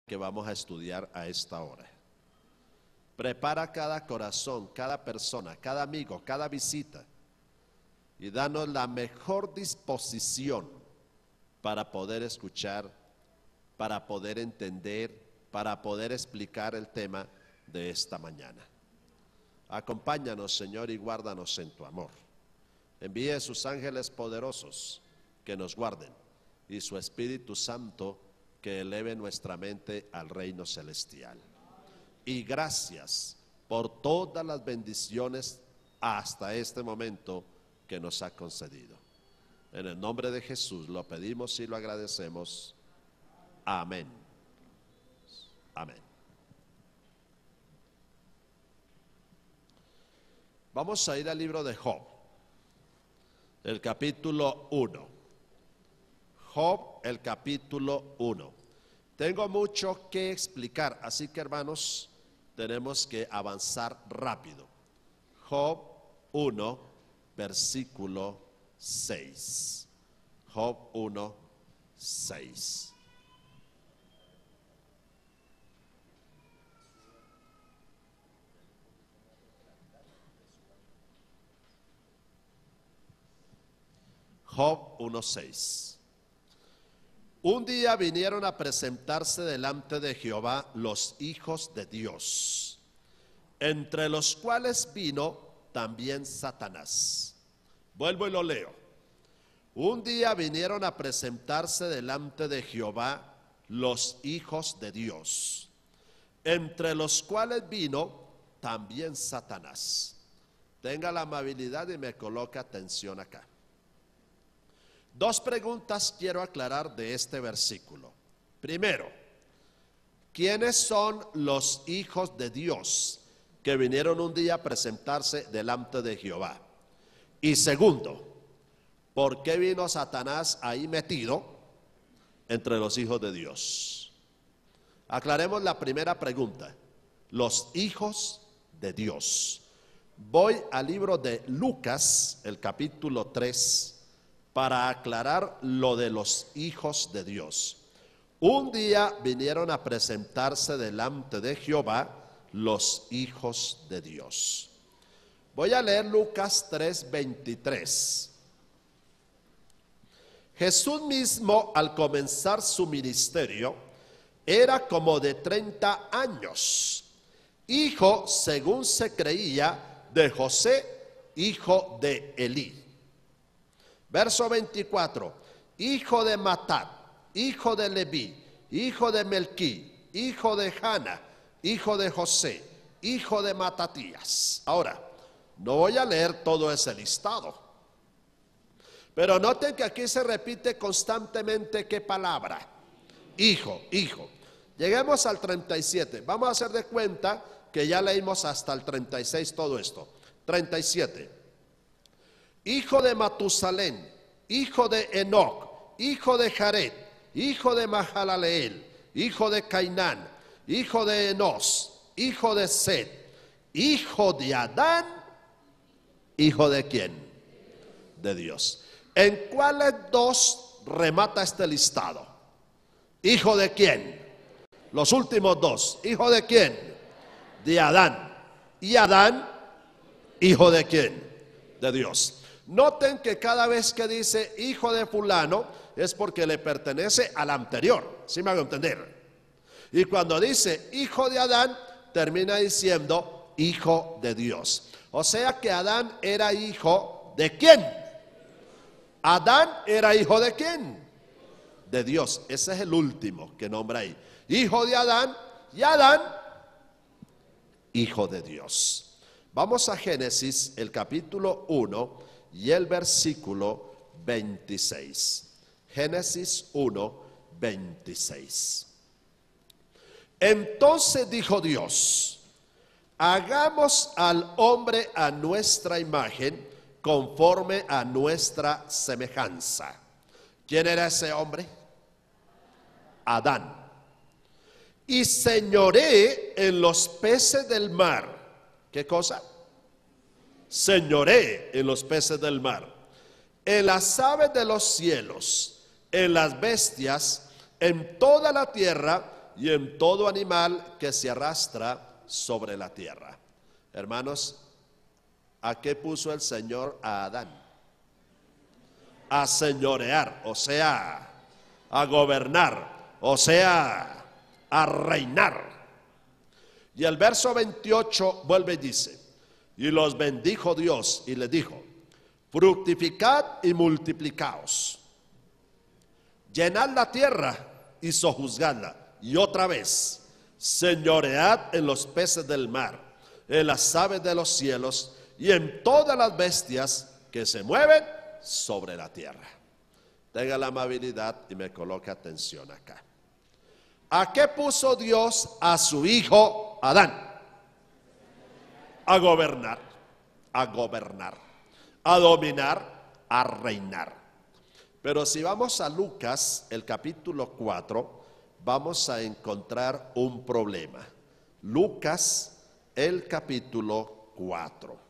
que vamos a estudiar a esta hora. Prepara cada corazón, cada persona, cada amigo, cada visita y danos la mejor disposición para poder escuchar, para poder entender, para poder explicar el tema de esta mañana. Acompáñanos, Señor, y guárdanos en tu amor. Envíe sus ángeles poderosos que nos guarden y su Espíritu Santo que eleve nuestra mente al reino celestial. Y gracias por todas las bendiciones hasta este momento que nos ha concedido. En el nombre de Jesús lo pedimos y lo agradecemos. Amén. Amén. Vamos a ir al libro de Job, el capítulo 1. Job, el capítulo 1. Tengo mucho que explicar, así que hermanos, tenemos que avanzar rápido. Job 1, versículo 6. Job 1, 6. Job 1:6. Un día vinieron a presentarse delante de Jehová los hijos de Dios, entre los cuales vino también Satanás. Vuelvo y lo leo. Un día vinieron a presentarse delante de Jehová los hijos de Dios, entre los cuales vino también Satanás. Tenga la amabilidad y me coloca atención acá. Dos preguntas quiero aclarar de este versículo. Primero, ¿quiénes son los hijos de Dios que vinieron un día a presentarse delante de Jehová? Y segundo, ¿por qué vino Satanás ahí metido entre los hijos de Dios? Aclaremos la primera pregunta. Los hijos de Dios. Voy al libro de Lucas, el capítulo 3, para aclarar lo de los hijos de Dios. Un día vinieron a presentarse delante de Jehová los hijos de Dios. Voy a leer Lucas 3:23. Jesús mismo, al comenzar su ministerio, era como de 30 años, hijo, según se creía, de José, hijo de Elí. Verso 24, hijo de Matat, hijo de Leví, hijo de Melquí, hijo de Jana, hijo de José, hijo de Matatías. Ahora, no voy a leer todo ese listado, pero noten que aquí se repite constantemente ¿qué palabra? Hijo, hijo. Lleguemos al 37, vamos a hacer de cuenta que ya leímos hasta el 36 todo esto. 37. Hijo de Matusalén, hijo de Enoc, hijo de Jared, hijo de Mahalaleel, hijo de Cainán, hijo de Enos, hijo de Set, hijo de Adán, hijo de quién? De Dios. ¿En cuáles dos remata este listado? ¿Hijo de quién? Los últimos dos. ¿Hijo de quién? De Adán. ¿Y Adán? ¿Hijo de quién? De Dios. Noten que cada vez que dice hijo de fulano es porque le pertenece al anterior, ¿sí me hago entender? Y cuando dice hijo de Adán, termina diciendo hijo de Dios. O sea que Adán era hijo ¿de quién? Adán era hijo ¿de quién? De Dios. Ese es el último que nombra ahí. Hijo de Adán y Adán, hijo de Dios. Vamos a Génesis, el capítulo 1 y el versículo 26. Génesis 1, 26. Entonces dijo Dios: hagamos al hombre a nuestra imagen, conforme a nuestra semejanza. ¿Quién era ese hombre? Adán. Y señoré en los peces del mar. ¿Qué cosa? Señoré en los peces del mar, en las aves de los cielos, en las bestias, en toda la tierra y en todo animal que se arrastra sobre la tierra. Hermanos, ¿a qué puso el Señor a Adán? A señorear, o sea, a gobernar, o sea, a reinar. Y el verso 28 vuelve y dice: y los bendijo Dios y les dijo: fructificad y multiplicaos, llenad la tierra y sojuzgadla. Y otra vez, señoread en los peces del mar, en las aves de los cielos y en todas las bestias que se mueven sobre la tierra. Tenga la amabilidad y me coloque atención acá. ¿A qué puso Dios a su hijo Adán? A gobernar, a dominar, a reinar. Pero si vamos a Lucas, el capítulo 4, vamos a encontrar un problema. Lucas, el capítulo 4.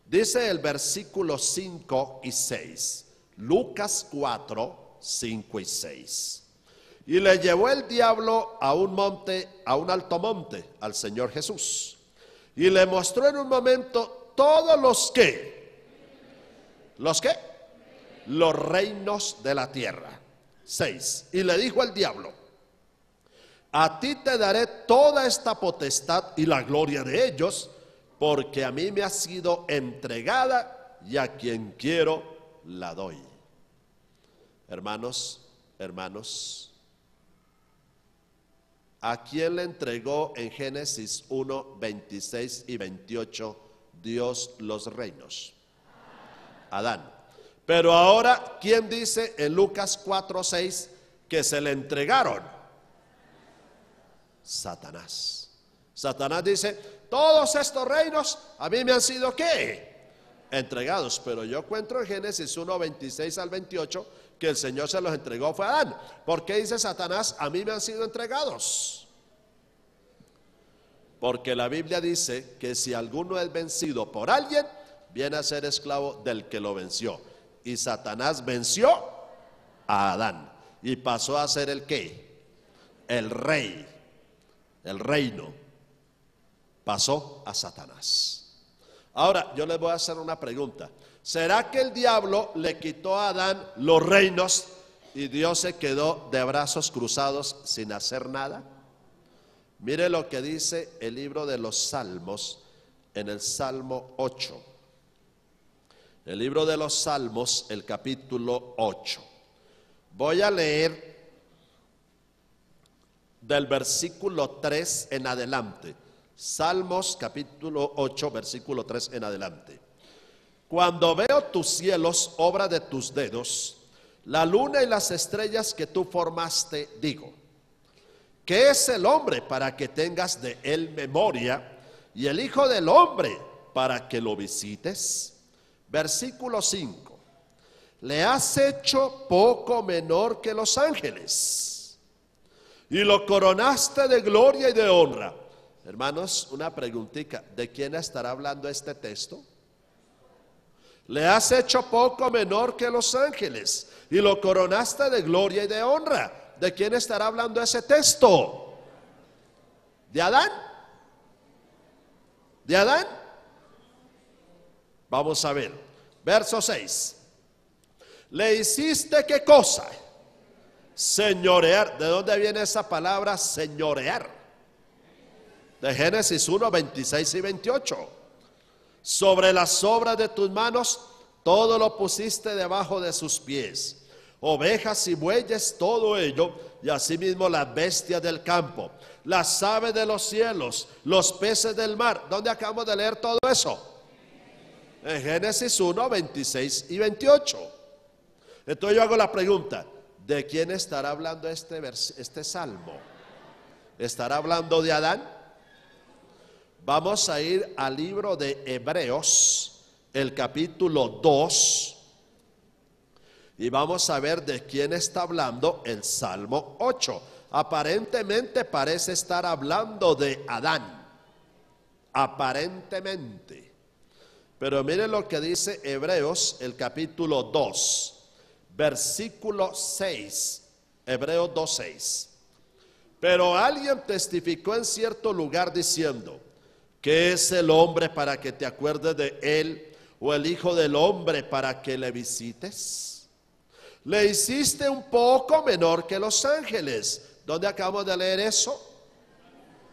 Dice el versículo 5 y 6. Lucas 4, 5 y 6. Y le llevó el diablo a un monte, a un alto monte, al Señor Jesús. Y le mostró en un momento todos los los reinos de la tierra. 6. Y le dijo al diablo: a ti te daré toda esta potestad y la gloria de ellos, porque a mí me ha sido entregada y a quien quiero la doy. Hermanos, ¿a quién le entregó en Génesis 1, 26 y 28 Dios los reinos? Adán. Pero ahora, ¿quién dice en Lucas 4, 6 que se le entregaron? Satanás. Satanás dice: todos estos reinos a mí me han sido ¿qué? Entregados. Pero yo encuentro en Génesis 1, 26 al 28 que el Señor se los entregó fue a Adán. ¿Por qué dice Satanás: a mí me han sido entregados? Porque la Biblia dice que si alguno es vencido por alguien, viene a ser esclavo del que lo venció. Y Satanás venció a Adán y pasó a ser el ¿qué? El rey. El reino pasó a Satanás. Ahora yo les voy a hacer una pregunta. ¿Será que el diablo le quitó a Adán los reinos y Dios se quedó de brazos cruzados sin hacer nada? Mire lo que dice el libro de los Salmos en el Salmo 8. El libro de los Salmos, el capítulo 8. Voy a leer del versículo 3 en adelante. Salmos capítulo 8, versículo 3 en adelante. Cuando veo tus cielos, obra de tus dedos, la luna y las estrellas que tú formaste, digo: ¿qué es el hombre para que tengas de él memoria, y el hijo del hombre para que lo visites? Versículo 5. Le has hecho poco menor que los ángeles y lo coronaste de gloria y de honra. Hermanos, una preguntita: ¿de quién estará hablando este texto? Le has hecho poco menor que los ángeles y lo coronaste de gloria y de honra. ¿De quién estará hablando ese texto? ¿De Adán? ¿De Adán? Vamos a ver, verso 6. Le hiciste ¿qué cosa? Señorear. ¿De dónde viene esa palabra señorear? De Génesis 1, 26 y 28. Sobre las obras de tus manos, todo lo pusiste debajo de sus pies. Ovejas y bueyes, todo ello, y asimismo las bestias del campo, las aves de los cielos, los peces del mar. ¿Dónde acabamos de leer todo eso? En Génesis 1, 26 y 28. Entonces yo hago la pregunta: ¿de quién estará hablando este salmo? ¿Estará hablando de Adán? Vamos a ir al libro de Hebreos, el capítulo 2, y vamos a ver de quién está hablando el Salmo 8. Aparentemente parece estar hablando de Adán, aparentemente. Pero mire lo que dice Hebreos, el capítulo 2, versículo 6. Hebreos 2:6. Pero alguien testificó en cierto lugar diciendo: ¿qué es el hombre para que te acuerdes de él? ¿O el hijo del hombre para que le visites? Le hiciste un poco menor que los ángeles. ¿Dónde acabamos de leer eso?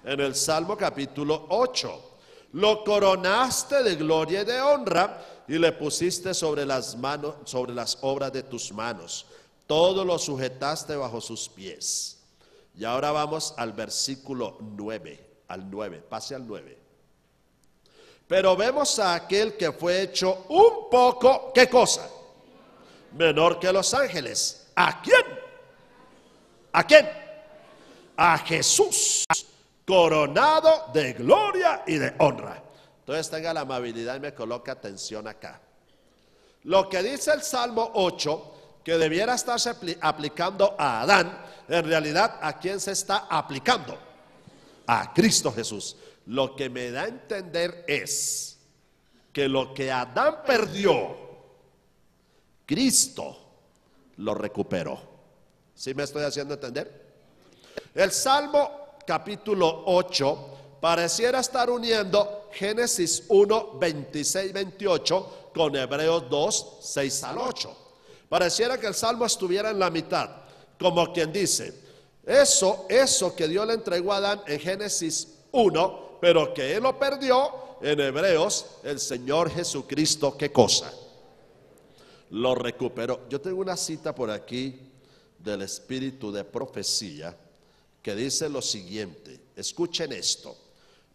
En el Salmo capítulo 8. Lo coronaste de gloria y de honra, y le pusiste sobre las manos, sobre las obras de tus manos. Todo lo sujetaste bajo sus pies. Y ahora vamos al versículo 9, pase al 9. Pero vemos a aquel que fue hecho un poco, ¿qué cosa? Menor que los ángeles. ¿A quién? ¿A quién? A Jesús, coronado de gloria y de honra. Entonces tenga la amabilidad y me coloca atención acá. Lo que dice el Salmo 8, que debiera estarse aplicando a Adán, en realidad, ¿a quién se está aplicando? A Cristo Jesús. Lo que me da a entender es que lo que Adán perdió, Cristo lo recuperó. ¿Sí me estoy haciendo entender? El Salmo capítulo 8 pareciera estar uniendo Génesis 1, 26, 28 con Hebreos 2, 6 al 8. Pareciera que el Salmo estuviera en la mitad, como quien dice, eso que Dios le entregó a Adán en Génesis 1, pero que él lo perdió, en Hebreos, el Señor Jesucristo, ¿qué cosa? Lo recuperó. Yo tengo una cita por aquí del Espíritu de Profecía que dice lo siguiente, escuchen esto,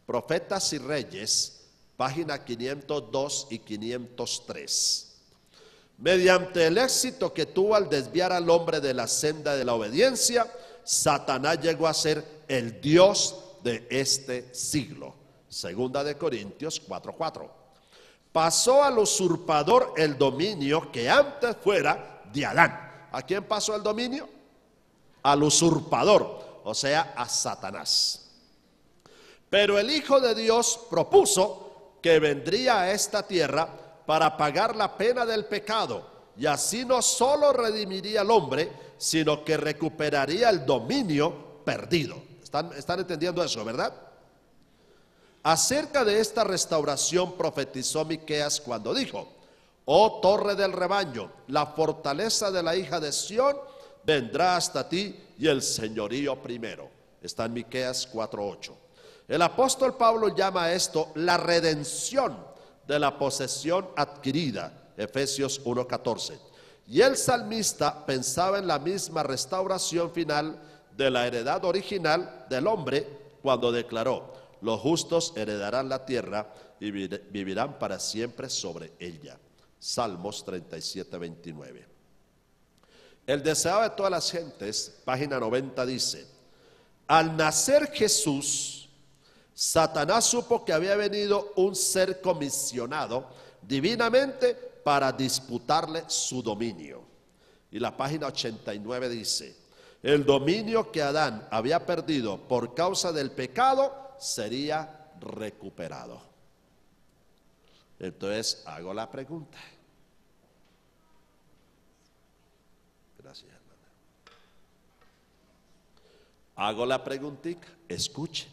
Profetas y Reyes, página 502 y 503. Mediante el éxito que tuvo al desviar al hombre de la senda de la obediencia, Satanás llegó a ser el Dios de este siglo. Segunda de Corintios 4:4. Pasó al usurpador el dominio que antes fuera de Adán. ¿A quién pasó el dominio? Al usurpador, o sea, a Satanás. Pero el Hijo de Dios propuso que vendría a esta tierra para pagar la pena del pecado, y así no solo redimiría al hombre, sino que recuperaría el dominio perdido. ¿Están entendiendo eso, verdad? Acerca de esta restauración profetizó Miqueas cuando dijo: oh torre del rebaño, la fortaleza de la hija de Sión vendrá hasta ti, y el señorío primero. Está en Miqueas 4:8. El apóstol Pablo llama a esto la redención de la posesión adquirida, Efesios 1:14. Y el salmista pensaba en la misma restauración final de la heredad original del hombre cuando declaró: los justos heredarán la tierra y vivirán para siempre sobre ella. Salmos 37:29. El deseo de todas las gentes, página 90, dice: al nacer Jesús, Satanás supo que había venido un ser comisionado divinamente para disputarle su dominio. Y la página 89 dice: el dominio que Adán había perdido por causa del pecado sería recuperado. Entonces hago la pregunta. Gracias, hermana. Hago la preguntita. Escuche.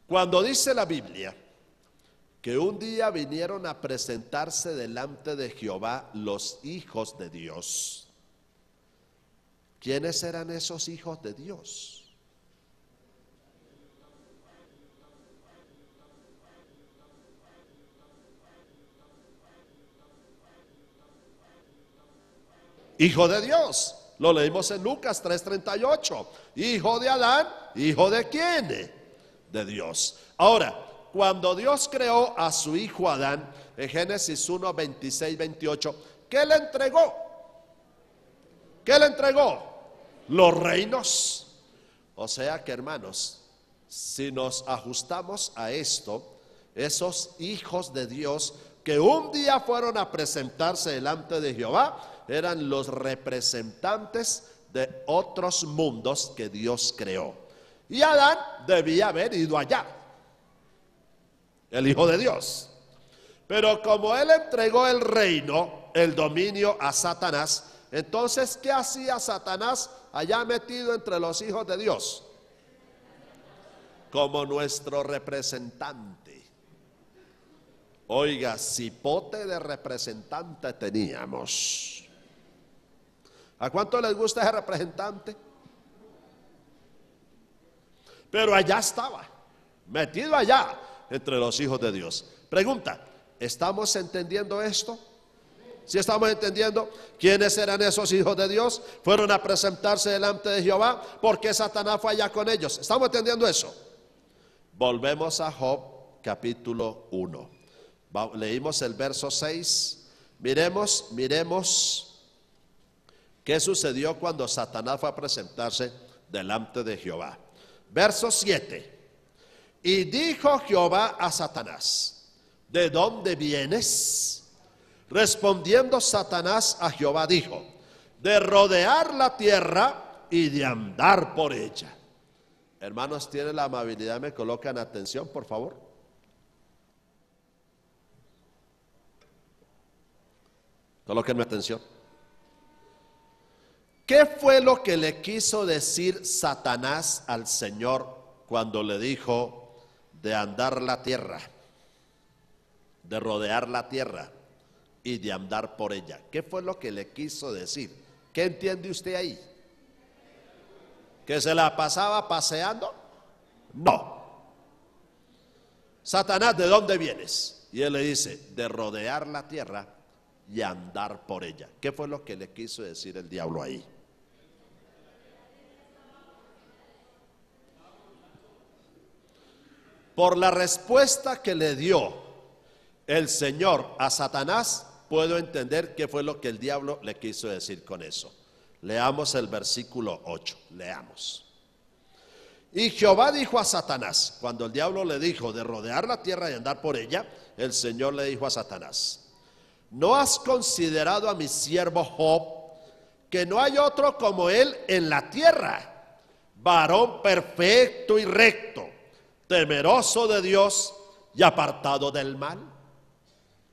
Cuando dice la Biblia que un día vinieron a presentarse delante de Jehová los hijos de Dios, ¿quiénes eran esos hijos de Dios? Hijo de Dios, lo leímos en Lucas 3:38. Hijo de Adán, ¿hijo de quién? De Dios. Ahora, cuando Dios creó a su hijo Adán, en Génesis 1, 26, 28, ¿qué le entregó? ¿Qué le entregó? Los reinos. O sea que, hermanos, si nos ajustamos a esto, esos hijos de Dios que un día fueron a presentarse delante de Jehová, eran los representantes de otros mundos que Dios creó. Y Adán debía haber ido allá, el Hijo de Dios. Pero como él entregó el reino, el dominio a Satanás, entonces, ¿qué hacía Satanás allá metido entre los hijos de Dios, como nuestro representante. Oiga, cipote de representante teníamos. ¿A cuánto les gusta ese representante? Pero allá estaba, metido allá entre los hijos de Dios. Pregunta, ¿estamos entendiendo esto? ¿Sí estamos entendiendo? ¿Quiénes eran esos hijos de Dios? Fueron a presentarse delante de Jehová porque Satanás fue allá con ellos. ¿Estamos entendiendo eso? Volvemos a Job capítulo 1. Leímos el verso 6. Miremos qué sucedió cuando Satanás fue a presentarse delante de Jehová. Verso 7. Y dijo Jehová a Satanás, ¿de dónde vienes? Respondiendo Satanás a Jehová dijo, de rodear la tierra y de andar por ella. Hermanos, ¿tienen la amabilidad? ¿Me colocan atención, por favor? Colóquenme atención. ¿Qué fue lo que le quiso decir Satanás al Señor cuando le dijo de andar la tierra, de rodear la tierra y de andar por ella? ¿Qué fue lo que le quiso decir? ¿Qué entiende usted ahí? ¿Que se la pasaba paseando? No. Satanás, ¿de dónde vienes? Y él le dice, de rodear la tierra y andar por ella. ¿Qué fue lo que le quiso decir el diablo ahí? Por la respuesta que le dio el Señor a Satanás, puedo entender qué fue lo que el diablo le quiso decir con eso. Leamos el versículo 8, leamos. Y Jehová dijo a Satanás, cuando el diablo le dijo de rodear la tierra y andar por ella, el Señor le dijo a Satanás, ¿no has considerado a mi siervo Job, que no hay otro como él en la tierra, varón perfecto y recto, temeroso de Dios y apartado del mal?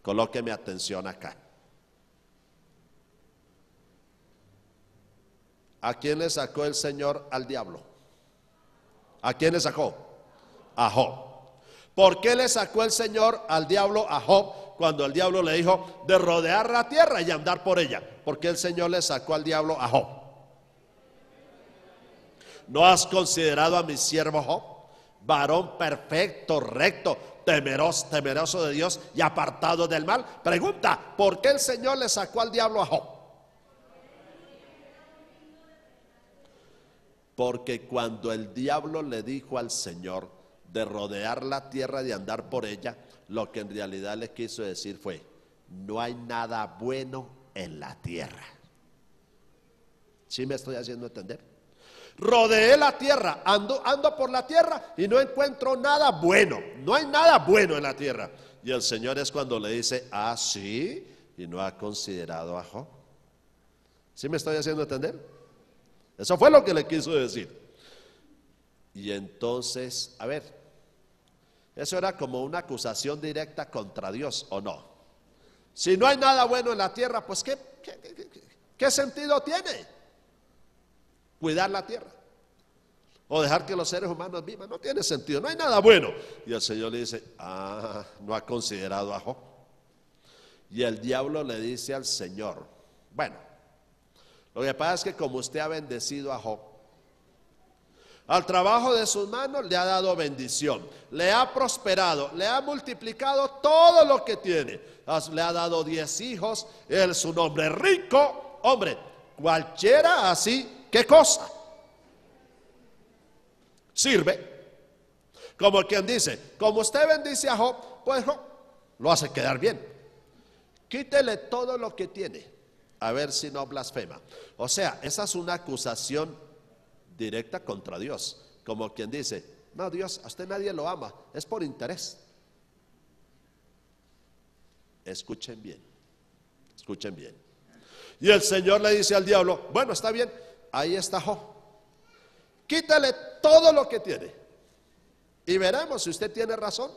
Colóqueme atención acá. ¿A quién le sacó el Señor al diablo? ¿A quién le sacó? A Job. ¿Por qué le sacó el Señor al diablo a Job cuando el diablo le dijo de rodear la tierra y andar por ella? ¿Por qué el Señor le sacó al diablo a Job? ¿No has considerado a mi siervo Job, varón perfecto, recto, temeroso de Dios y apartado del mal? Pregunta, ¿por qué el Señor le sacó al diablo a Job? Porque cuando el diablo le dijo al Señor de rodear la tierra y de andar por ella, lo que en realidad le quiso decir fue, no hay nada bueno en la tierra. ¿Sí me estoy haciendo entender? Rodeé la tierra, ando por la tierra y no encuentro nada bueno, no hay nada bueno en la tierra. Y el Señor es cuando le dice, ah, sí, y no ha considerado a Job. ¿Sí me estoy haciendo entender? Eso fue lo que le quiso decir. Y entonces, a ver, eso era como una acusación directa contra Dios, ¿o no? Si no hay nada bueno en la tierra, pues ¿qué sentido tiene cuidar la tierra? O dejar que los seres humanos vivan, no tiene sentido, no hay nada bueno. Y el Señor le dice, ah, no ha considerado a Job. Y el diablo le dice al Señor, bueno, lo que pasa es que como usted ha bendecido a Job, al trabajo de sus manos le ha dado bendición, le ha prosperado, le ha multiplicado todo lo que tiene, le ha dado 10 hijos, él es un hombre rico, hombre, cualquiera así, ¿qué cosa? Sirve. Como quien dice, como usted bendice a Job, pues Job lo hace quedar bien. Quítele todo lo que tiene, a ver si no blasfema. O sea, esa es una acusación directa contra Dios. Como quien dice, no, Dios, a usted nadie lo ama, es por interés. Escuchen bien, escuchen bien. Y el Señor le dice al diablo, bueno, está bien, ahí está Job, quítale todo lo que tiene y veremos si usted tiene razón.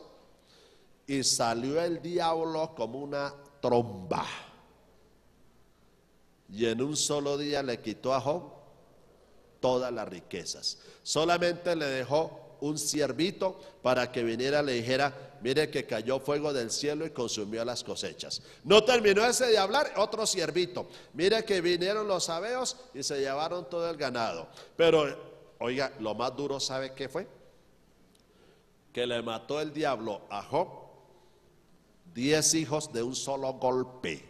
Y salió el diablo como una tromba y en un solo día le quitó a Job todas las riquezas. Solamente le dejó un siervito para que viniera y le dijera: mire que cayó fuego del cielo y consumió las cosechas. No terminó ese de hablar, otro siervito: mire que vinieron los sabeos y se llevaron todo el ganado. Pero, oiga, lo más duro, ¿sabe qué fue? Que le mató el diablo a Job 10 hijos de un solo golpe.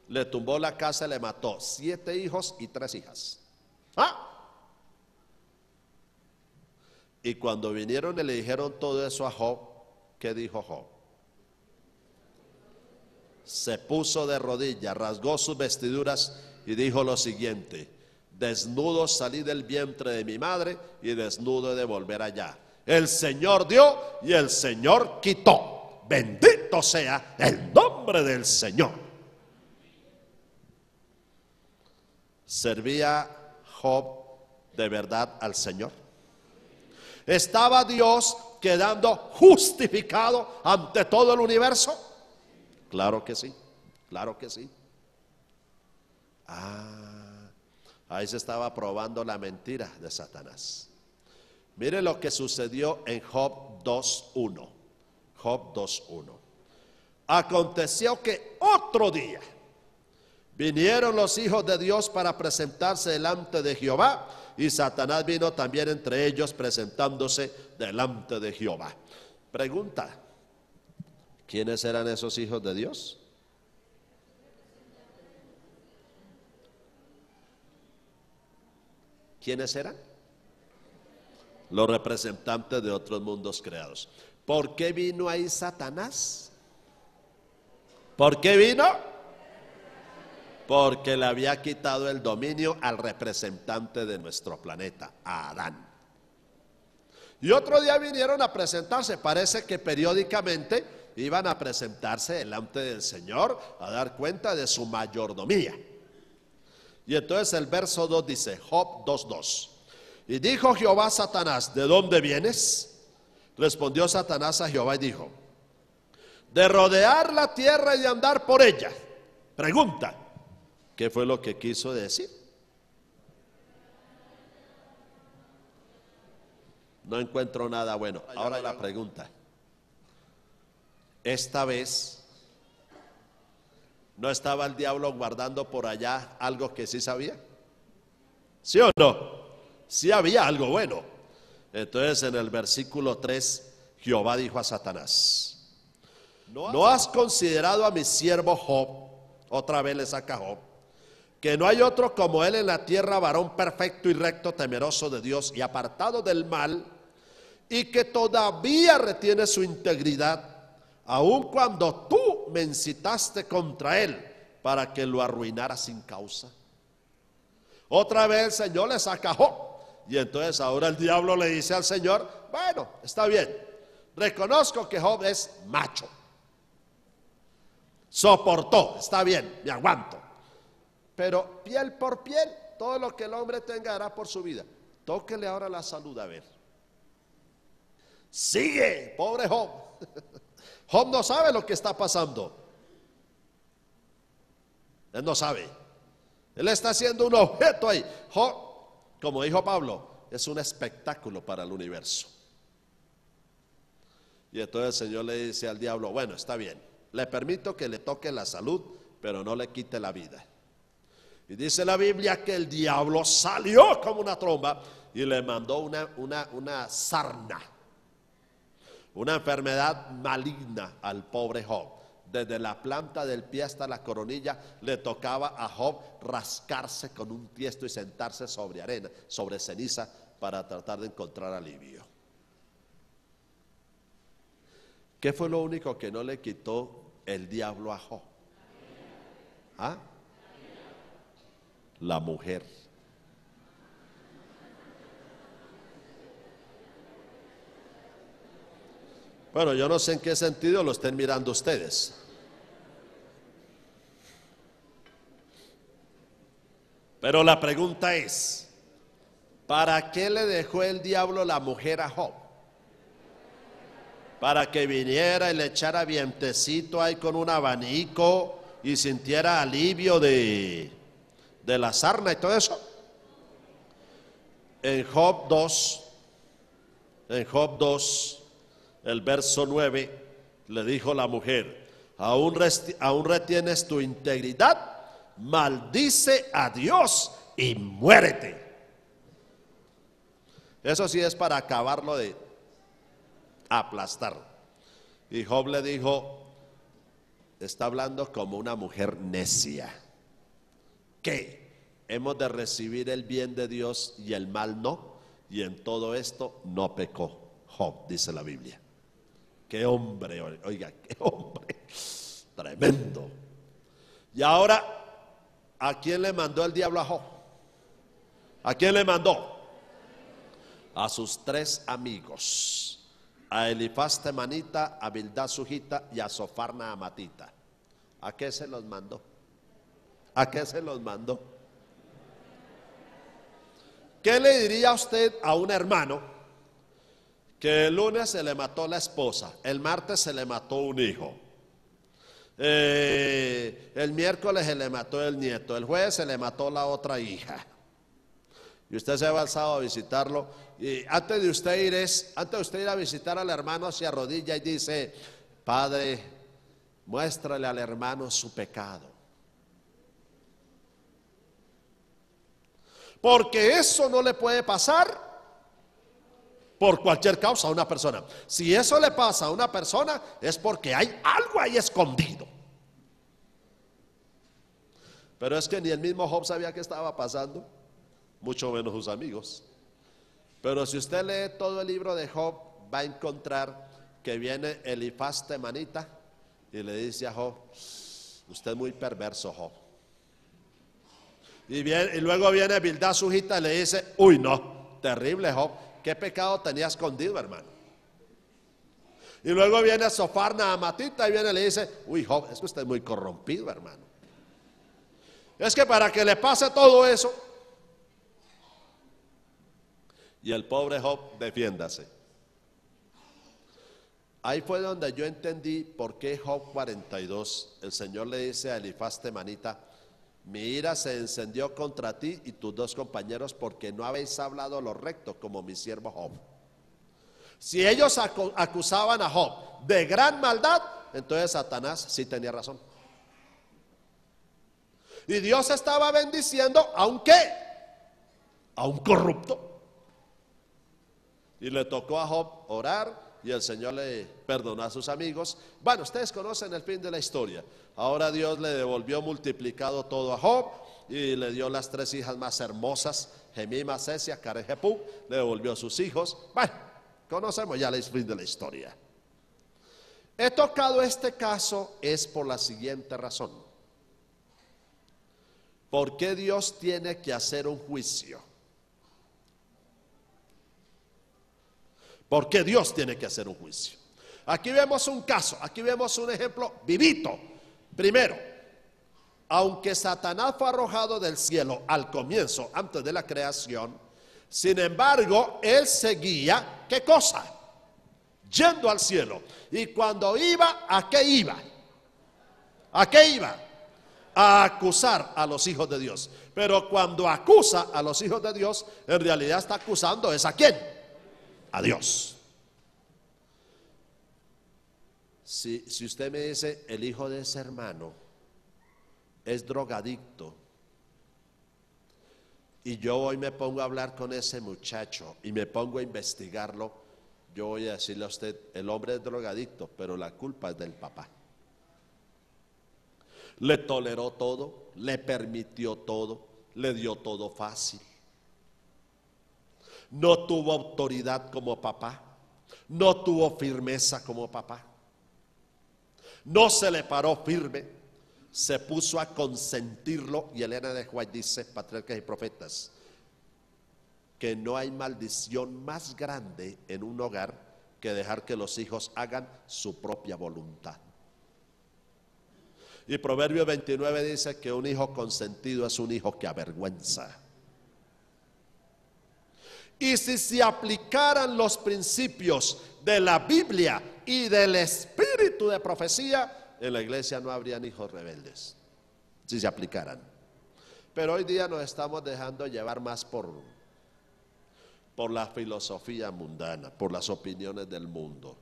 Le tumbó la casa y le mató 7 hijos y 3 hijas. ¿Ah? Y cuando vinieron y le dijeron todo eso a Job, ¿qué dijo Job? Se puso de rodillas, rasgó sus vestiduras y dijo lo siguiente: desnudo salí del vientre de mi madre y desnudo he de volver allá. El Señor dio y el Señor quitó. Bendito sea el nombre del Señor. ¿Servía Job de verdad al Señor? ¿Estaba Dios quedando justificado ante todo el universo? Claro que sí, claro que sí. Ahí se estaba probando la mentira de Satanás. Mire lo que sucedió en Job 2:1. Job 2:1. Aconteció que otro día vinieron los hijos de Dios para presentarse delante de Jehová, y Satanás vino también entre ellos, presentándose delante de Jehová. Pregunta: ¿quiénes eran esos hijos de Dios? ¿Quiénes eran? Los representantes de otros mundos creados. ¿Por qué vino ahí Satanás? ¿Por qué vino? Porque le había quitado el dominio al representante de nuestro planeta, a Adán. Y otro día vinieron a presentarse. Parece que periódicamente iban a presentarse delante del Señor a dar cuenta de su mayordomía. Y entonces el verso 2 dice, Job 2:2. Y dijo Jehová a Satanás: ¿de dónde vienes? Respondió Satanás a Jehová y dijo: de rodear la tierra y de andar por ella. Pregunta: ¿qué fue lo que quiso decir? No encuentro nada bueno. Ahora la pregunta: esta vez ¿no estaba el diablo guardando por allá algo que sí sabía? ¿Sí o no? Sí había algo bueno. Entonces en el versículo 3 Jehová dijo a Satanás: ¿no has considerado a mi siervo Job? Otra vez le saca Job, que no hay otro como él en la tierra, varón perfecto y recto, temeroso de Dios y apartado del mal, y que todavía retiene su integridad, aun cuando tú me incitaste contra él para que lo arruinara sin causa. Otra vez el Señor le saca a Job. Y entonces ahora el diablo le dice al Señor: bueno, está bien, reconozco que Job es macho, soportó, está bien, me aguanto, pero piel por piel, todo lo que el hombre tenga hará por su vida. Tóquele ahora la salud, a ver. Sigue, pobre Job. Job no sabe lo que está pasando. Él no sabe. Él está siendo un objeto ahí. Job, como dijo Pablo, es un espectáculo para el universo. Y entonces el Señor le dice al diablo: bueno, está bien, le permito que le toque la salud, pero no le quite la vida. Y dice la Biblia que el diablo salió como una tromba y le mandó una sarna, una enfermedad maligna al pobre Job. Desde la planta del pie hasta la coronilla le tocaba a Job rascarse con un tiesto y sentarse sobre arena, sobre ceniza, para tratar de encontrar alivio. ¿Qué fue lo único que no le quitó el diablo a Job? ¿Ah? La mujer. Bueno, yo no sé en qué sentido lo estén mirando ustedes. Pero la pregunta es: ¿para qué le dejó el diablo la mujer a Job? Para que viniera y le echara vientecito ahí con un abanico y sintiera alivio de la sarna y todo eso. En Job 2, el verso 9, le dijo la mujer: aún retienes tu integridad, maldice a Dios y muérete. Eso sí es para acabarlo de aplastar. Y Job le dijo: está hablando como una mujer necia. ¿Qué? Hemos de recibir el bien de Dios y el mal no, y en todo esto no pecó Job, dice la Biblia. Qué hombre, oiga, qué hombre tremendo. Y ahora, ¿a quién le mandó el diablo a Job? ¿A quién le mandó? A sus 3 amigos, a Elifaz temanita, a Bildad sujita y a Sofar naamatita. ¿A qué se los mandó? ¿A qué se los mandó? ¿Qué le diría usted a un hermano que el lunes se le mató la esposa, el martes se le mató un hijo, el miércoles se le mató el nieto, el jueves se le mató la otra hija, y usted se va al sábado a visitarlo, y antes de usted ir a visitar al hermano, se arrodilla y dice: Padre, muéstrale al hermano su pecado? Porque eso no le puede pasar por cualquier causa a una persona. Si eso le pasa a una persona, es porque hay algo ahí escondido. Pero es que ni el mismo Job sabía qué estaba pasando, mucho menos sus amigos. Pero si usted lee todo el libro de Job, va a encontrar que viene Elifaz temanita y le dice a Job: usted es muy perverso, Job. Y luego viene Bildad sujita y le dice: uy, no, terrible, Job, ¿qué pecado tenía escondido, hermano? Y luego viene Sofar naamatita y viene y le dice: uy, Job, es que usted es muy corrompido, hermano. Es que para que le pase todo eso. Y el pobre Job, defiéndase. Ahí fue donde yo entendí por qué Job 42, el Señor le dice a Elifaz temanita: mi ira se encendió contra ti y tus 2 compañeros, porque no habéis hablado lo recto como mi siervo Job. Si ellos acusaban a Job de gran maldad, entonces Satanás sí tenía razón. Y Dios estaba bendiciendo a un ¿qué? A un corrupto. Y le tocó a Job orar, y el Señor le perdonó a sus amigos. Bueno, ustedes conocen el fin de la historia. Ahora Dios le devolvió multiplicado todo a Job y le dio las 3 hijas más hermosas, Gemima, Sesia, Carejepú, le devolvió sus hijos. Bueno, conocemos ya el fin de la historia. He tocado este caso es por la siguiente razón: ¿por qué Dios tiene que hacer un juicio? ¿Por qué Dios tiene que hacer un juicio? Aquí vemos un caso, aquí vemos un ejemplo vivito. Primero, aunque Satanás fue arrojado del cielo al comienzo, antes de la creación, sin embargo, él seguía, ¿qué cosa? Yendo al cielo. Y cuando iba, ¿a qué iba? ¿A qué iba? A acusar a los hijos de Dios. Pero cuando acusa a los hijos de Dios, en realidad está acusando ¿es a quién? A Dios. Si usted me dice: el hijo de ese hermano es drogadicto, y yo hoy me pongo a hablar con ese muchacho y me pongo a investigarlo, yo voy a decirle a usted: el hombre es drogadicto, pero la culpa es del papá. Le toleró todo, le permitió todo, le dio todo fácil. No tuvo autoridad como papá, no tuvo firmeza como papá, no se le paró firme, se puso a consentirlo. Y Elena de White dice, Patriarcas y Profetas, que no hay maldición más grande en un hogar que dejar que los hijos hagan su propia voluntad. Y Proverbio 29 dice que un hijo consentido es un hijo que avergüenza. Y si se aplicaran los principios de la Biblia y del espíritu de profecía, en la iglesia no habrían hijos rebeldes, si se aplicaran. Pero hoy día nos estamos dejando llevar más por por la filosofía mundana, por las opiniones del mundo.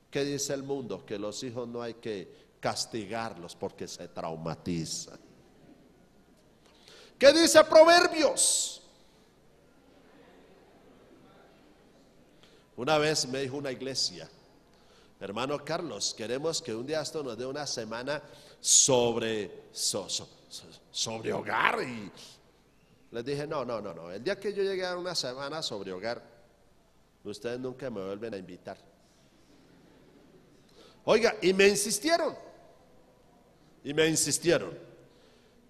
¿Qué dice el mundo? Que los hijos no hay que castigarlos porque se traumatizan. ¿Qué dice Proverbios? Una vez me dijo una iglesia: hermano Carlos, queremos que un día esto nos dé una semana sobre hogar. Y les dije, no, el día que yo llegue a una semana sobre hogar, ustedes nunca me vuelven a invitar. Oiga, y me insistieron.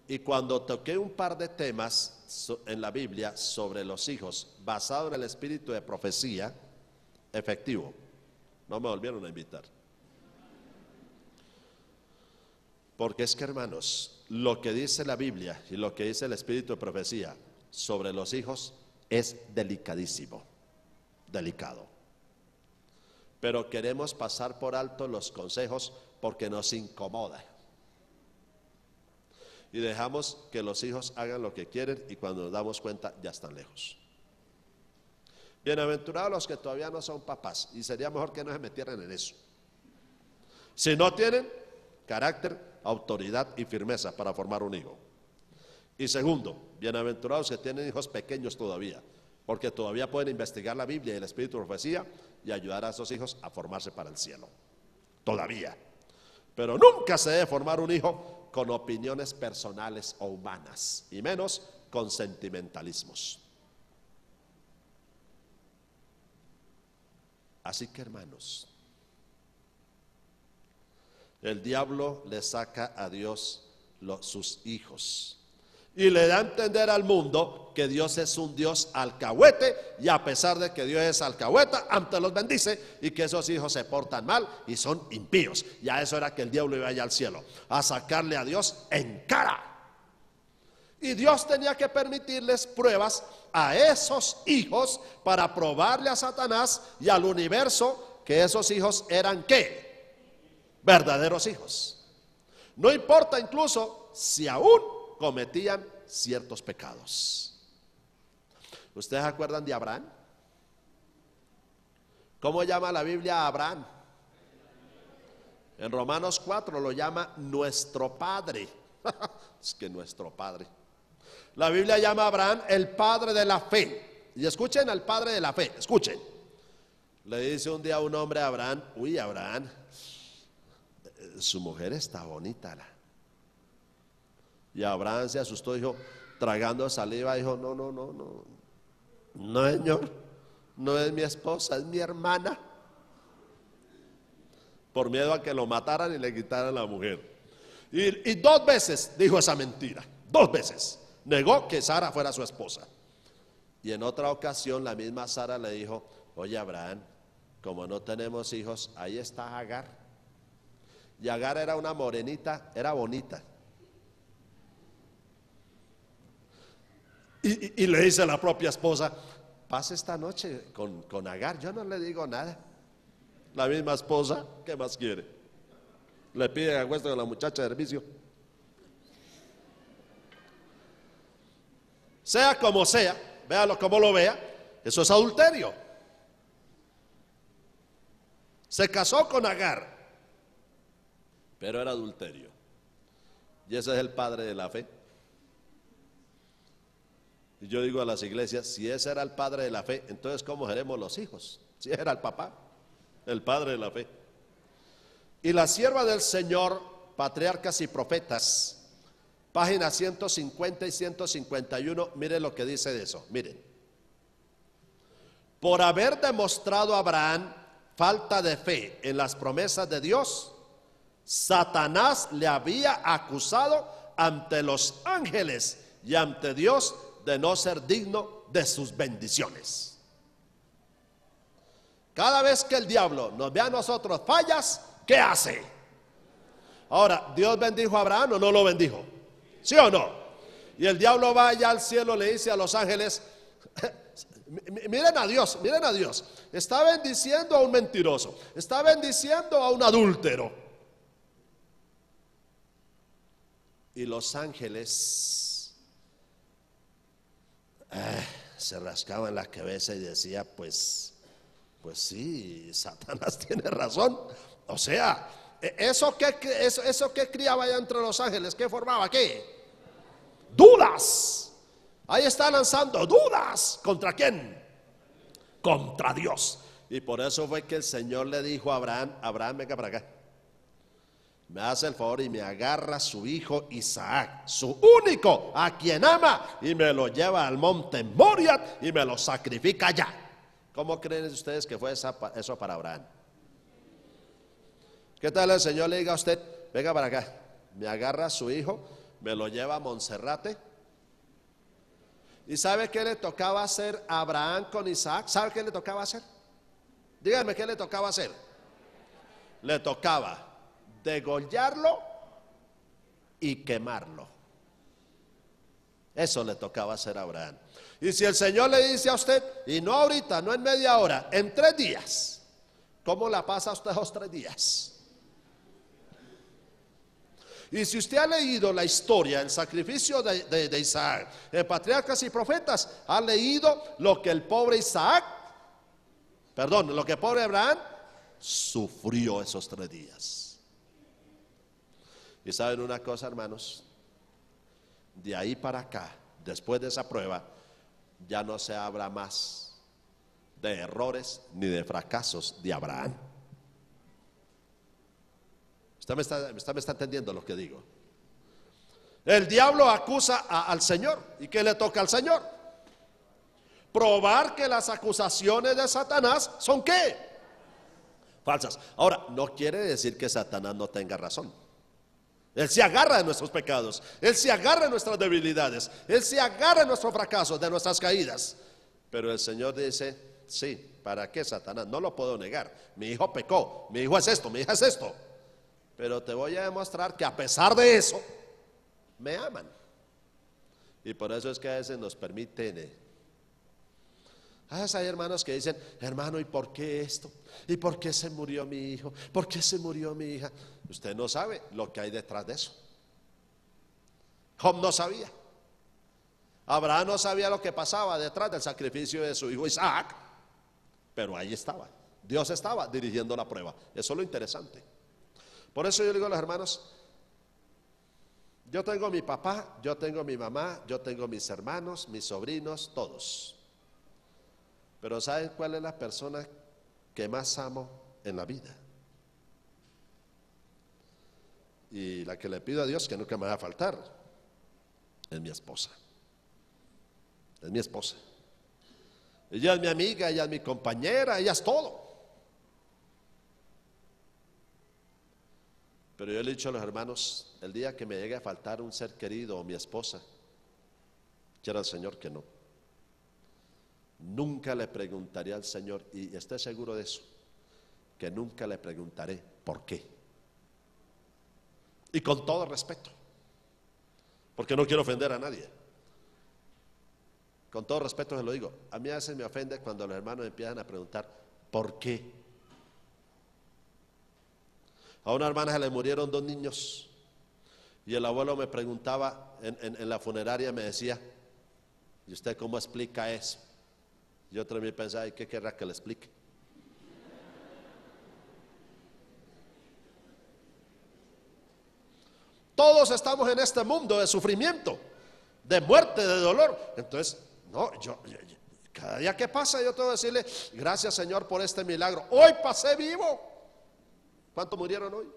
Y cuando toqué un par de temas en la Biblia sobre los hijos, basado en el espíritu de profecía, efectivo, no me volvieron a invitar. Porque es que, hermanos, lo que dice la Biblia y lo que dice el espíritu de profecía sobre los hijos es delicadísimo, delicado. Pero queremos pasar por alto los consejos porque nos incomoda. Y dejamos que los hijos hagan lo que quieren y cuando nos damos cuenta ya están lejos. Bienaventurados los que todavía no son papás, y sería mejor que no se metieran en eso. Si no tienen carácter, autoridad y firmeza para formar un hijo. Y segundo, bienaventurados que tienen hijos pequeños todavía, porque todavía pueden investigar la Biblia y el espíritu de profecía y ayudar a esos hijos a formarse para el cielo. Todavía. Pero nunca se debe formar un hijo con opiniones personales o humanas, y menos con sentimentalismos. Así que, hermanos, el diablo le saca a Dios sus hijos y le da a entender al mundo que Dios es un Dios alcahuete, y a pesar de que Dios es alcahueta, antes los bendice, y que esos hijos se portan mal y son impíos. Y a eso era que el diablo iba allá al cielo, a sacarle a Dios en cara. Y Dios tenía que permitirles pruebas a esos hijos para probarle a Satanás y al universo que esos hijos eran ¿qué? Verdaderos hijos. No importa incluso si aún cometían ciertos pecados. ¿Ustedes se acuerdan de Abraham? ¿Cómo llama la Biblia a Abraham? En Romanos 4 lo llama nuestro padre. Es que nuestro padre. La Biblia llama a Abraham el padre de la fe. Y escuchen al padre de la fe, escuchen. Le dice un día a un hombre a Abraham: uy, Abraham, su mujer está bonita. Y Abraham se asustó, dijo, tragando saliva, dijo, no, señor, no es mi esposa, es mi hermana. Por miedo a que lo mataran y le quitaran la mujer. Y 2 veces dijo esa mentira, 2 veces. Negó que Sara fuera su esposa. Y en otra ocasión la misma Sara le dijo: oye, Abraham, como no tenemos hijos, ahí está Agar. Y Agar era una morenita, era bonita. Y le dice a la propia esposa: pase esta noche con Agar, yo no le digo nada. La misma esposa, ¿qué más quiere? Le pide que acueste con la muchacha de servicio. Sea como sea, véalo como lo vea, eso es adulterio. Se casó con Agar, pero era adulterio. Y ese es el padre de la fe. Y yo digo a las iglesias: si ese era el padre de la fe, entonces ¿cómo seremos los hijos? Si era el papá, el padre de la fe. Y la sierva del Señor, Patriarcas y Profetas, páginas 150 y 151, miren lo que dice de eso, miren. Por haber demostrado a Abraham falta de fe en las promesas de Dios, Satanás le había acusado ante los ángeles y ante Dios de no ser digno de sus bendiciones. Cada vez que el diablo nos ve a nosotros fallas, ¿qué hace? Ahora, ¿Dios bendijo a Abraham o no lo bendijo? ¿Sí o no? Y el diablo va allá al cielo, le dice a los ángeles: miren a Dios, está bendiciendo a un mentiroso, está bendiciendo a un adúltero. Y los ángeles se rascaba en la cabeza y decía, pues sí, Satanás tiene razón. O sea, eso que criaba allá entre los ángeles, ¿qué formaba? ¿Qué? Dudas. Ahí está lanzando dudas. ¿Contra quién? Contra Dios. Y por eso fue que el Señor le dijo a Abraham, Abraham, venga para acá, me hace el favor y me agarra su hijo Isaac, su único, a quien ama, y me lo lleva al monte Moriah y me lo sacrifica allá. ¿Cómo creen ustedes que fue eso para Abraham? ¿Qué tal el Señor le diga a usted, venga para acá, me agarra a su hijo, me lo lleva a Monserrate? ¿Y sabe qué le tocaba hacer a Abraham con Isaac? ¿Sabe qué le tocaba hacer? Díganme qué le tocaba hacer. Le tocaba degollarlo y quemarlo. Eso le tocaba hacer a Abraham. Y si el Señor le dice a usted, y no ahorita, no en media hora, en 3 días, ¿cómo la pasa usted esos 3 días? Y si usted ha leído la historia, el sacrificio de Isaac, en Patriarcas y Profetas, ha leído lo que el pobre lo que el pobre Abraham sufrió esos 3 días. Y saben una cosa, hermanos, de ahí para acá, después de esa prueba, ya no se habla más de errores ni de fracasos de Abraham. Usted me está entendiendo lo que digo. El diablo acusa al Señor. ¿Y qué le toca al Señor? Probar que las acusaciones de Satanás son ¿qué? Falsas. Ahora, no quiere decir que Satanás no tenga razón. Él se agarra de nuestros pecados, Él se agarra de nuestras debilidades, Él se agarra de nuestros fracasos, de nuestras caídas. Pero el Señor dice, sí, ¿para qué, Satanás? No lo puedo negar. Mi hijo pecó, mi hijo es esto, mi hija es esto. Pero te voy a demostrar que a pesar de eso, me aman. Y por eso es que a veces nos permiten. Hay hermanos que dicen, hermano, ¿y por qué esto? ¿Y por qué se murió mi hijo? ¿Por qué se murió mi hija? Usted no sabe lo que hay detrás de eso. Job no sabía. Abraham no sabía lo que pasaba detrás del sacrificio de su hijo Isaac. Pero ahí estaba. Dios estaba dirigiendo la prueba. Eso es lo interesante. Por eso yo digo a los hermanos, yo tengo mi papá, yo tengo mi mamá, yo tengo mis hermanos, mis sobrinos, todos. Pero ¿saben cuál es la persona que más amo en la vida? Y la que le pido a Dios que nunca me va a faltar es mi esposa. Es mi esposa. Ella es mi amiga, ella es mi compañera, ella es todo. Pero yo le he dicho a los hermanos, el día que me llegue a faltar un ser querido o mi esposa, quiera el Señor que no. Nunca le preguntaré al Señor, y esté seguro de eso, que nunca le preguntaré por qué. Y con todo respeto, porque no quiero ofender a nadie. Con todo respeto se lo digo. A mí a veces me ofende cuando los hermanos empiezan a preguntar ¿por qué? A una hermana se le murieron 2 niños y el abuelo me preguntaba en la funeraria, me decía, ¿y usted cómo explica eso? Yo también pensaba, ¿y qué querrá que le explique? Todos estamos en este mundo de sufrimiento, de muerte, de dolor. Entonces, no, yo cada día que pasa yo tengo que decirle, gracias Señor por este milagro. Hoy pasé vivo. ¿Cuántos murieron hoy?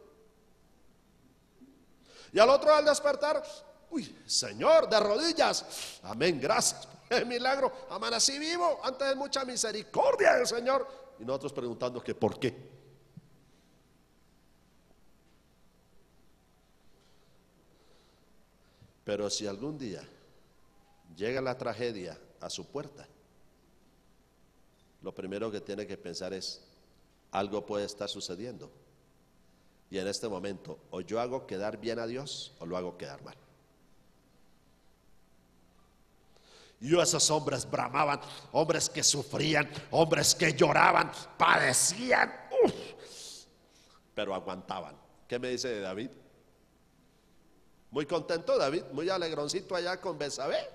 Y al otro al despertar, uy, Señor, de rodillas, amén, gracias por el milagro, amanecí vivo, antes de mucha misericordia del Señor. Y nosotros preguntando que por qué. Pero si algún día llega la tragedia a su puerta, lo primero que tiene que pensar es, algo puede estar sucediendo. Y en este momento, o yo hago quedar bien a Dios, o lo hago quedar mal. Y esos hombres bramaban, hombres que sufrían, hombres que lloraban, padecían, pero aguantaban. ¿Qué me dice de David? Muy contento David, muy alegroncito allá con Betsabé.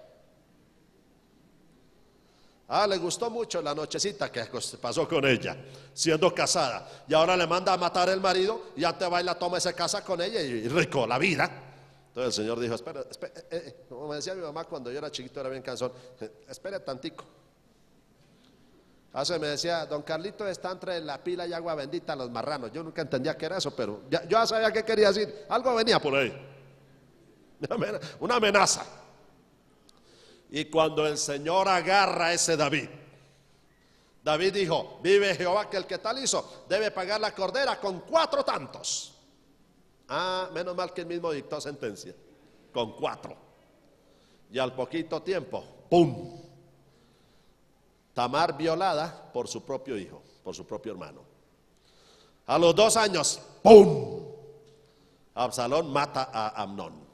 Ah, le gustó mucho la nochecita que pasó con ella, siendo casada. Y ahora le manda a matar el marido y antes va y la toma y se casa con ella y rico, la vida. Entonces el Señor dijo, espera, como me decía mi mamá cuando yo era chiquito, era bien cansón, espere tantico. Me decía, don Carlito está entre la pila y agua bendita los marranos. Yo nunca entendía qué era eso, pero yo ya sabía qué quería decir. Algo venía por ahí. Una amenaza. Y cuando el Señor agarra a ese David, David dijo, vive Jehová que el que tal hizo debe pagar la cordera con 4 tantos. Ah, menos mal que él mismo dictó sentencia, con 4. Y al poquito tiempo, ¡pum! Tamar violada por su propio hijo, por su propio hermano. A los 2 años, ¡pum! Absalón mata a Amnón.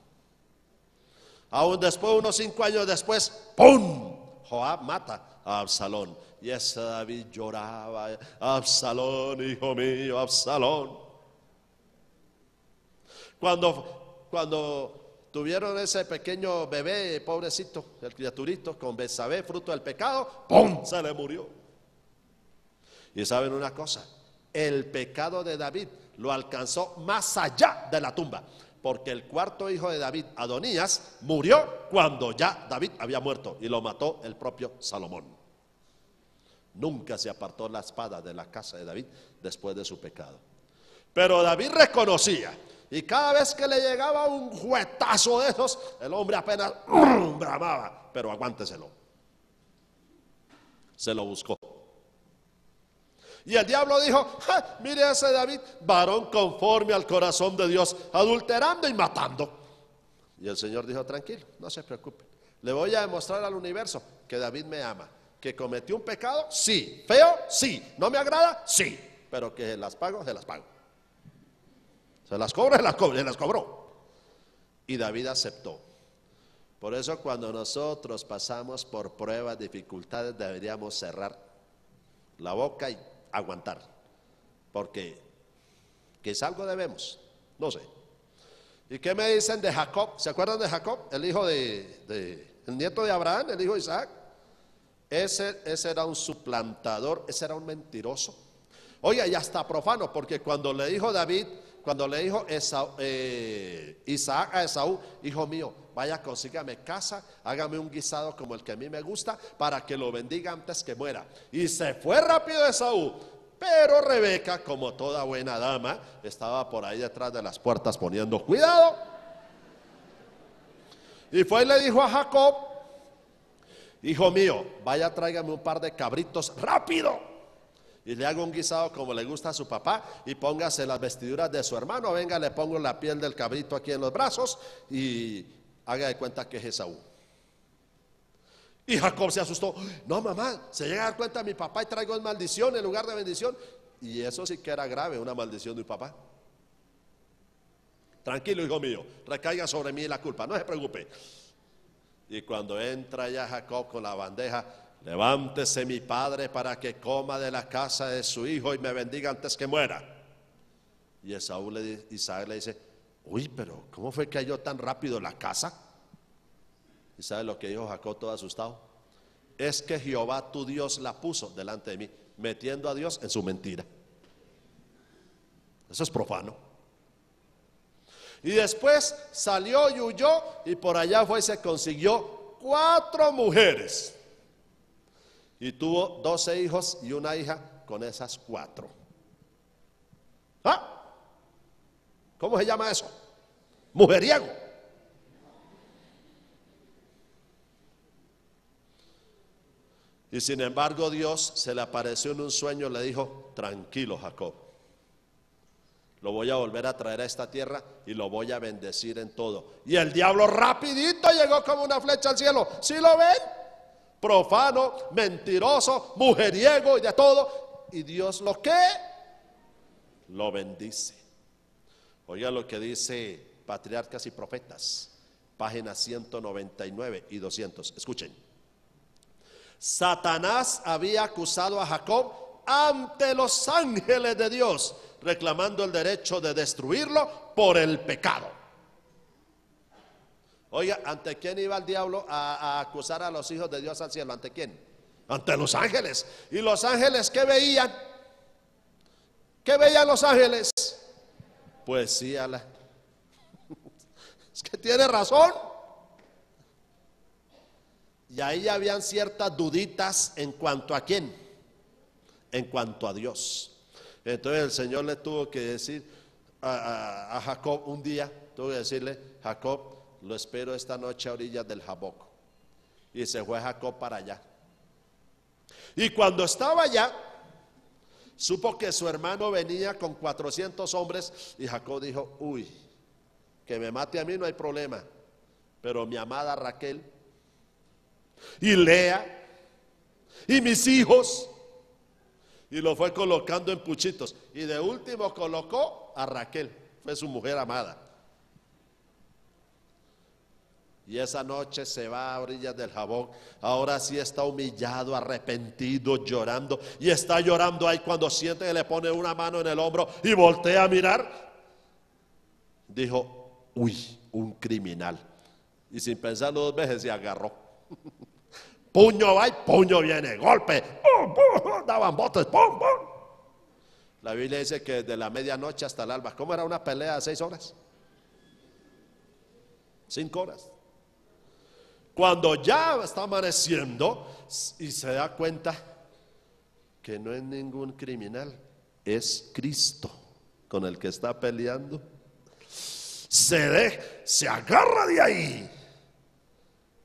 Aún después, unos 5 años después, ¡pum! Joab mata a Absalón. Y ese David lloraba, Absalón, hijo mío, Absalón. Cuando tuvieron ese pequeño bebé, pobrecito, el criaturito, con Betsabé, fruto del pecado, ¡pum! Se le murió. Y saben una cosa, el pecado de David lo alcanzó más allá de la tumba. Porque el 4.º hijo de David, Adonías, murió cuando ya David había muerto y lo mató el propio Salomón. Nunca se apartó la espada de la casa de David después de su pecado. Pero David reconocía, y cada vez que le llegaba un juetazo de esos, el hombre apenas bramaba, pero aguánteselo. Se lo buscó. Y el diablo dijo, mire a ese David, varón conforme al corazón de Dios, adulterando y matando. Y el Señor dijo, tranquilo, no se preocupe. Le voy a demostrar al universo que David me ama. Que cometió un pecado, sí. Feo, sí. No me agrada, sí. Pero que las pago, se las pago. Se las cobro, se las cobró. Y David aceptó. Por eso cuando nosotros pasamos por pruebas, dificultades, deberíamos cerrar la boca y aguantar, porque quizá algo debemos, no sé. ¿Y qué me dicen de Jacob? ¿Se acuerdan de Jacob? El hijo el nieto de Abraham, el hijo de Isaac. Ese era un suplantador, ese era un mentiroso. Oiga, y hasta profano, porque cuando le dijo Isaac a Esaú, hijo mío, vaya, consígame casa, hágame un guisado como el que a mí me gusta, para que lo bendiga antes que muera. Y se fue rápido Esaú, pero Rebeca, como toda buena dama, estaba por ahí detrás de las puertas poniendo cuidado. Y fue y le dijo a Jacob, hijo mío, vaya, tráigame un par de cabritos rápido. Y le hago un guisado como le gusta a su papá, y póngase las vestiduras de su hermano. Venga, le pongo la piel del cabrito aquí en los brazos y haga de cuenta que es Esaú. Y Jacob se asustó. No, mamá, se llega a dar cuenta mi papá y traigo maldición en lugar de bendición. Y eso sí que era grave, una maldición de mi papá. Tranquilo, hijo mío, recaiga sobre mí la culpa, no se preocupe. Y cuando entra ya Jacob con la bandeja, levántese mi padre para que coma de la casa de su hijo y me bendiga antes que muera. Y Isaac le dice, uy, pero ¿cómo fue que halló tan rápido la casa? ¿Y sabe lo que dijo Jacob todo asustado? Es que Jehová tu Dios la puso delante de mí, metiendo a Dios en su mentira. Eso es profano. Y después salió y huyó, y por allá fue y se consiguió 4 mujeres. Y tuvo 12 hijos y una hija con esas 4. ¿Ah? ¿Cómo se llama eso? Mujeriego. Y sin embargo Dios se le apareció en un sueño y le dijo, tranquilo Jacob, lo voy a volver a traer a esta tierra y lo voy a bendecir en todo. Y el diablo rapidito llegó como una flecha al cielo. ¿Sí lo ven? Profano, mentiroso, mujeriego y de todo. Y Dios lo que lo bendice. Oiga lo que dice Patriarcas y Profetas, páginas 199 y 200. Escuchen. Satanás había acusado a Jacob ante los ángeles de Dios, reclamando el derecho de destruirlo por el pecado. Oiga, ¿ante quién iba el diablo a acusar a los hijos de Dios al cielo? ¿Ante quién? ante los ángeles. ¿Y los ángeles qué veían? ¿Qué veían los ángeles? Pues sí, es que tiene razón. Y ahí habían ciertas duditas en cuanto a quién, en cuanto a Dios. Entonces el Señor le tuvo que decir a Jacob un día, tuvo que decirle: Jacob, lo espero esta noche a orillas del Jaboc. Y se fue Jacob para allá. Y cuando estaba allá, supo que su hermano venía con 400 hombres. Y Jacob dijo: uy, que me mate a mí no hay problema, pero mi amada Raquel y Lea y mis hijos. Y lo fue colocando en puchitos. Y de último colocó a Raquel, fue su mujer amada. Y esa noche se va a orillas del Jaboc. Ahora sí está humillado, arrepentido, llorando. Y está llorando ahí cuando siente que le pone una mano en el hombro y voltea a mirar. Dijo: uy, un criminal. Y sin pensarlo dos veces se agarró. Puño va y puño viene, golpe. Daban botes, pum, pum. La Biblia dice que desde la medianoche hasta el alba. ¿Cómo era una pelea de 6 horas? 5 horas. Cuando ya está amaneciendo y se da cuenta que no es ningún criminal, es Cristo con el que está peleando, se agarra de ahí.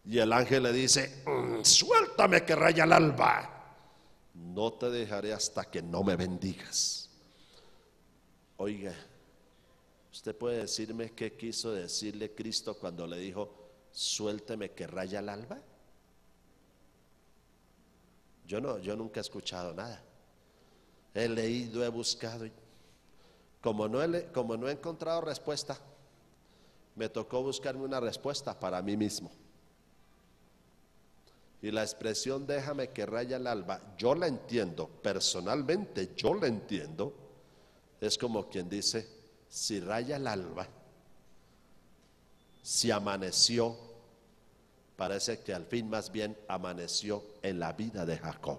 Y el ángel le dice: suéltame que raya el alba. No te dejaré hasta que no me bendigas. Oiga, ¿usted puede decirme qué quiso decirle Cristo cuando le dijo: suélteme que raya el alba? Yo nunca he escuchado nada. He leído, he buscado. Como no he encontrado respuesta, me tocó buscarme una respuesta para mí mismo. Y la expresión déjame que raya el alba, yo la entiendo, personalmente yo la entiendo. Es como quien dice: si raya el alba, si amaneció, parece que al fin más bien amaneció en la vida de Jacob.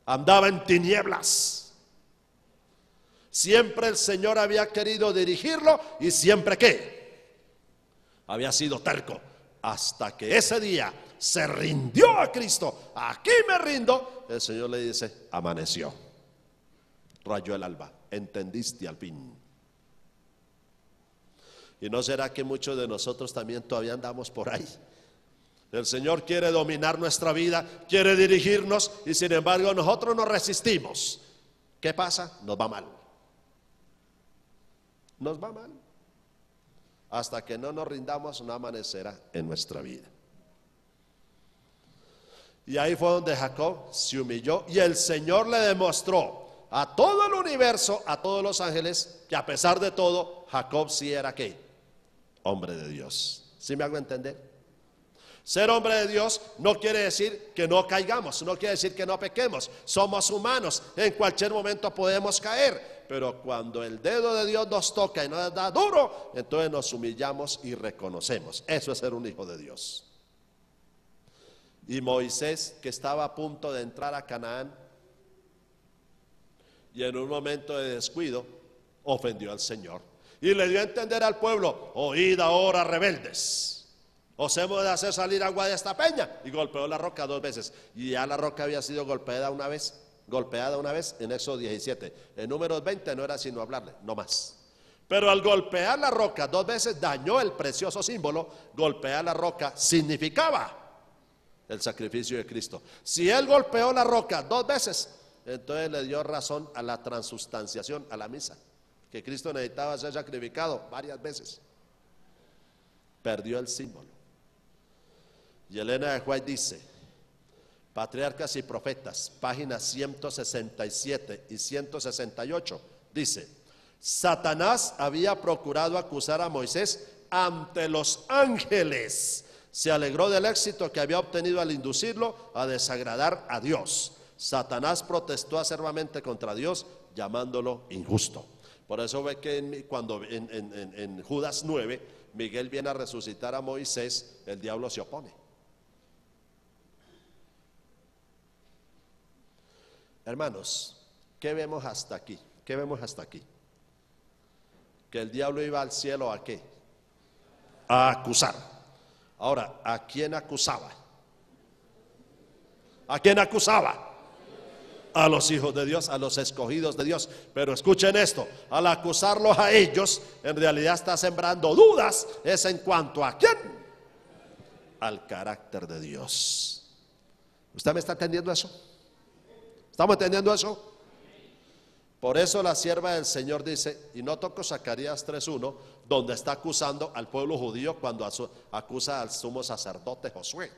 Andaba en tinieblas. Siempre el Señor había querido dirigirlo y siempre ¿qué? Había sido terco. Hasta que ese día se rindió a Cristo. Aquí me rindo. El Señor le dice: amaneció, rayó el alba, entendiste al fin. ¿Y no será que muchos de nosotros también todavía andamos por ahí? El Señor quiere dominar nuestra vida, quiere dirigirnos, y sin embargo nosotros nos resistimos. ¿Qué pasa? Nos va mal. Nos va mal. Hasta que no nos rindamos, no amanecerá en nuestra vida. Y ahí fue donde Jacob se humilló, y el Señor le demostró a todo el universo, a todos los ángeles, que a pesar de todo, Jacob sí era ¿qué? Hombre de Dios. ¿Sí me hago entender? Ser hombre de Dios no quiere decir que no caigamos, no quiere decir que no pequemos. Somos humanos, en cualquier momento podemos caer, pero cuando el dedo de Dios nos toca y nos da duro, entonces nos humillamos y reconocemos. Eso es ser un hijo de Dios. Y Moisés, que estaba a punto de entrar a Canaán, y en un momento de descuido ofendió al Señor y le dio a entender al pueblo: oíd ahora, rebeldes, os hemos de hacer salir agua de esta peña. Y golpeó la roca 2 veces. Y ya la roca había sido golpeada una vez en Éxodo 17. En Números 20 no era sino hablarle, no más. Pero al golpear la roca 2 veces dañó el precioso símbolo. Golpear la roca significaba el sacrificio de Cristo. Si él golpeó la roca 2 veces, entonces le dio razón a la transustanciación, a la misa, que Cristo necesitaba ser sacrificado varias veces. Perdió el símbolo. Y Elena de White dice, Patriarcas y Profetas, páginas 167 y 168, dice: Satanás había procurado acusar a Moisés ante los ángeles. Se alegró del éxito que había obtenido al inducirlo a desagradar a Dios. Satanás protestó acervamente contra Dios, llamándolo injusto. Por eso ve que cuando en Judas 9, Miguel viene a resucitar a Moisés, el diablo se opone. Hermanos, ¿qué vemos hasta aquí? ¿Qué vemos hasta aquí? Que el diablo iba al cielo ¿a qué? A acusar. Ahora, ¿a quién acusaba? ¿A quién acusaba? A los hijos de Dios, a los escogidos de Dios. Pero escuchen esto, al acusarlos a ellos, en realidad está sembrando dudas. Es en cuanto a quién, al carácter de Dios. ¿Usted me está entendiendo eso? ¿Estamos entendiendo eso? Por eso la sierva del Señor dice, y no toco Zacarías 3:1, donde está acusando al pueblo judío cuando acusa al sumo sacerdote Josué.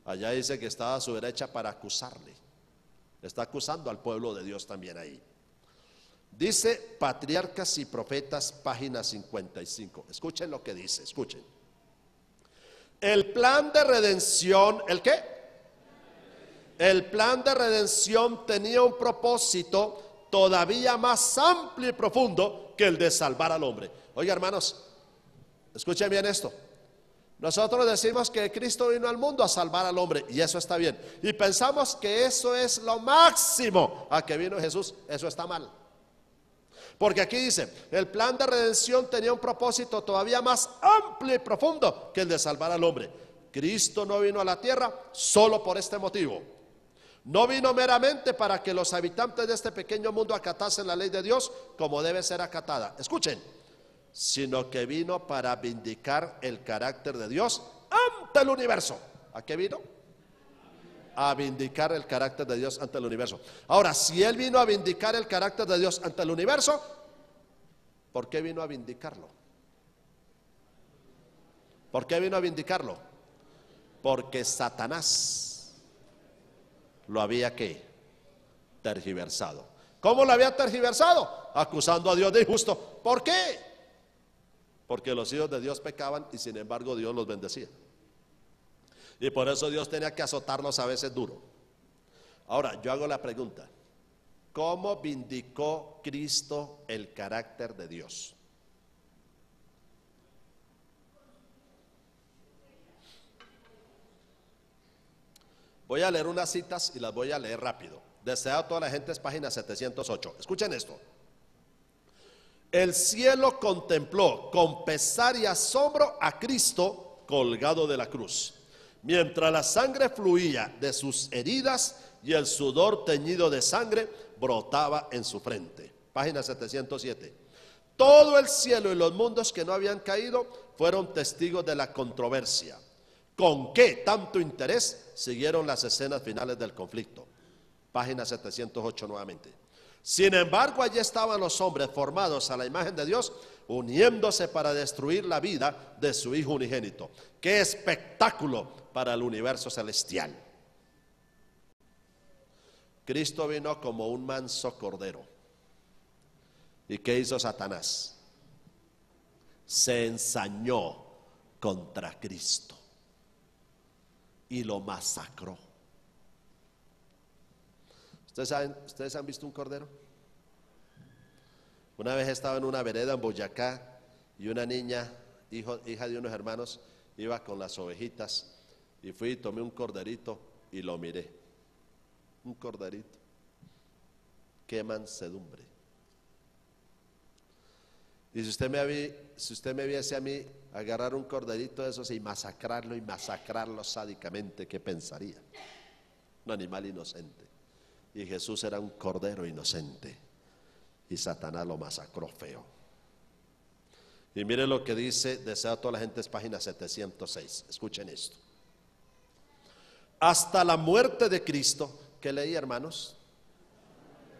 Allá dice que estaba a su derecha para acusarle. Está acusando al pueblo de Dios también ahí. Dice Patriarcas y Profetas, página 55. Escuchen lo que dice, escuchen. El plan de redención, ¿el qué? El plan de redención tenía un propósito todavía más amplio y profundo que el de salvar al hombre. Oiga, hermanos, escuchen bien esto. Nosotros decimos que Cristo vino al mundo a salvar al hombre, y eso está bien. Y pensamos que eso es lo máximo a que vino Jesús. Eso está mal. Porque aquí dice, el plan de redención tenía un propósito todavía más amplio y profundo que el de salvar al hombre. Cristo no vino a la tierra solo por este motivo. No vino meramente para que los habitantes de este pequeño mundo acatasen la ley de Dios como debe ser acatada. Escuchen, sino que vino para vindicar el carácter de Dios ante el universo. ¿A qué vino? A vindicar el carácter de Dios ante el universo. Ahora, si Él vino a vindicar el carácter de Dios ante el universo, ¿por qué vino a vindicarlo? ¿Por qué vino a vindicarlo? Porque Satanás lo había ¿qué? Tergiversado. ¿Cómo lo había tergiversado? Acusando a Dios de injusto. ¿Por qué? Porque los hijos de Dios pecaban y sin embargo Dios los bendecía. Y por eso Dios tenía que azotarlos a veces duro. Ahora, yo hago la pregunta, ¿cómo vindicó Cristo el carácter de Dios? Voy a leer unas citas y las voy a leer rápido. Deseado a toda la gente es página 708. Escuchen esto. El cielo contempló con pesar y asombro a Cristo colgado de la cruz, mientras la sangre fluía de sus heridas y el sudor teñido de sangre brotaba en su frente. Página 707. Todo el cielo y los mundos que no habían caído fueron testigos de la controversia. ¿Con qué tanto interés siguieron las escenas finales del conflicto? Página 708 nuevamente. Sin embargo, allí estaban los hombres formados a la imagen de Dios, uniéndose para destruir la vida de su Hijo unigénito. ¡Qué espectáculo para el universo celestial! Cristo vino como un manso cordero. ¿Y qué hizo Satanás? Se ensañó contra Cristo y lo masacró. ¿Ustedes han visto un cordero? Una vez estaba en una vereda en Boyacá y una niña, hija de unos hermanos, iba con las ovejitas y fui y tomé un corderito y lo miré. Un corderito. Qué mansedumbre. Y si usted me viese a mí agarrar un corderito de esos y masacrarlo sádicamente, ¿qué pensaría? Un animal inocente. Y Jesús era un cordero inocente y Satanás lo masacró feo. Y mire lo que dice, desea toda la gente, es página 706. Escuchen esto. Hasta la muerte de Cristo, ¿qué leí, hermanos?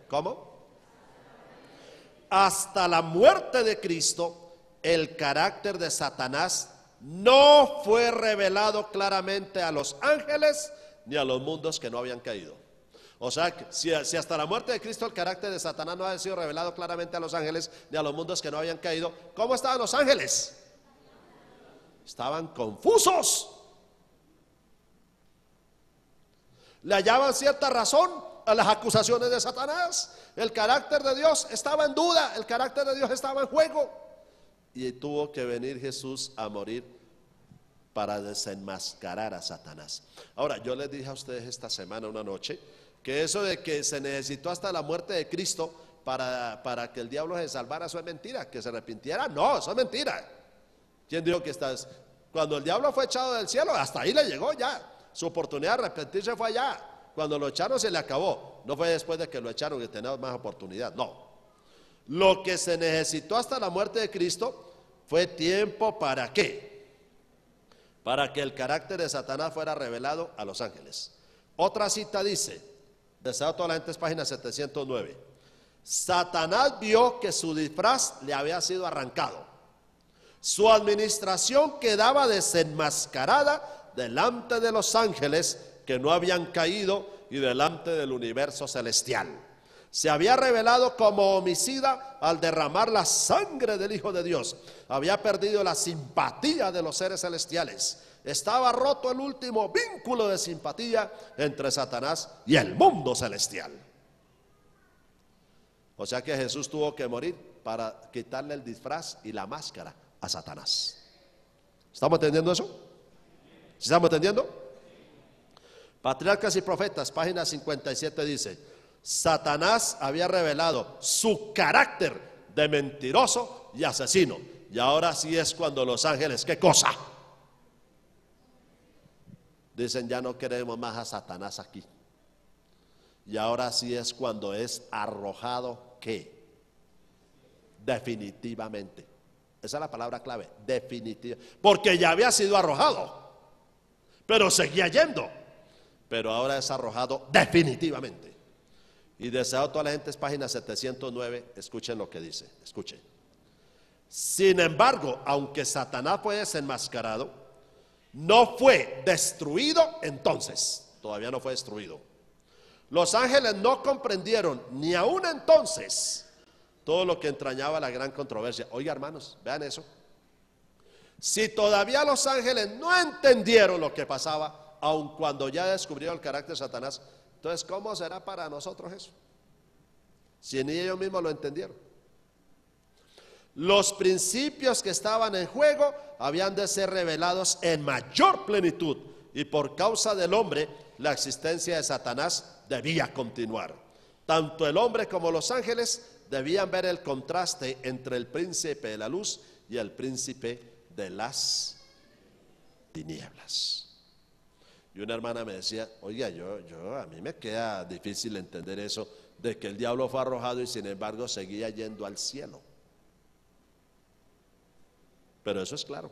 ¿Cómo? Hasta la muerte de Cristo, el carácter de Satanás no fue revelado claramente a los ángeles ni a los mundos que no habían caído. O sea, si hasta la muerte de Cristo el carácter de Satanás no había sido revelado claramente a los ángeles ni a los mundos que no habían caído, ¿cómo estaban los ángeles? Estaban confusos. Le hallaban cierta razón a las acusaciones de Satanás. El carácter de Dios estaba en duda, el carácter de Dios estaba en juego. Y tuvo que venir Jesús a morir para desenmascarar a Satanás. Ahora, yo les dije a ustedes esta semana, una noche, que eso de que se necesitó hasta la muerte de Cristo para que el diablo se salvara, eso es mentira. Que se arrepintiera, no, eso es mentira. ¿Quién dijo que cuando el diablo fue echado del cielo, hasta ahí le llegó ya? Su oportunidad de arrepentirse fue allá. Cuando lo echaron se le acabó. No fue después de que lo echaron que tenía más oportunidad, no. Lo que se necesitó hasta la muerte de Cristo fue tiempo ¿para qué? Para que el carácter de Satanás fuera revelado a los ángeles. Otra cita dice, Deseo toda la gente, es página 709. Satanás vio que su disfraz le había sido arrancado. Su administración quedaba desenmascarada delante de los ángeles que no habían caído y delante del universo celestial. Se había revelado como homicida al derramar la sangre del Hijo de Dios. Había perdido la simpatía de los seres celestiales. Estaba roto el último vínculo de simpatía entre Satanás y el mundo celestial. O sea que Jesús tuvo que morir para quitarle el disfraz y la máscara a Satanás. ¿Estamos entendiendo eso? ¿Sí estamos entendiendo? Patriarcas y Profetas, página 57 dice: Satanás había revelado su carácter de mentiroso y asesino. Y ahora sí es cuando los ángeles, ¿qué cosa? Dicen, ya no queremos más a Satanás aquí. Y ahora sí es cuando es arrojado, ¿qué? Definitivamente. Esa es la palabra clave, definitiva. Porque ya había sido arrojado, pero seguía yendo. Pero ahora es arrojado definitivamente. Y Deseado toda la gente, es página 709. Escuchen lo que dice, escuchen. Sin embargo, aunque Satanás fue desenmascarado, no fue destruido entonces. Todavía no fue destruido. Los ángeles no comprendieron ni aún entonces todo lo que entrañaba la gran controversia. Oiga, hermanos, vean eso. Si todavía los ángeles no entendieron lo que pasaba, aun cuando ya descubrieron el carácter de Satanás, entonces ¿cómo será para nosotros eso? Si ni ellos mismos lo entendieron. Los principios que estaban en juego habían de ser revelados en mayor plenitud, y por causa del hombre la existencia de Satanás debía continuar. Tanto el hombre como los ángeles debían ver el contraste entre el príncipe de la luz y el príncipe de las tinieblas. Y una hermana me decía, oiga, a mí me queda difícil entender eso de que el diablo fue arrojado y sin embargo seguía yendo al cielo. Pero eso es claro.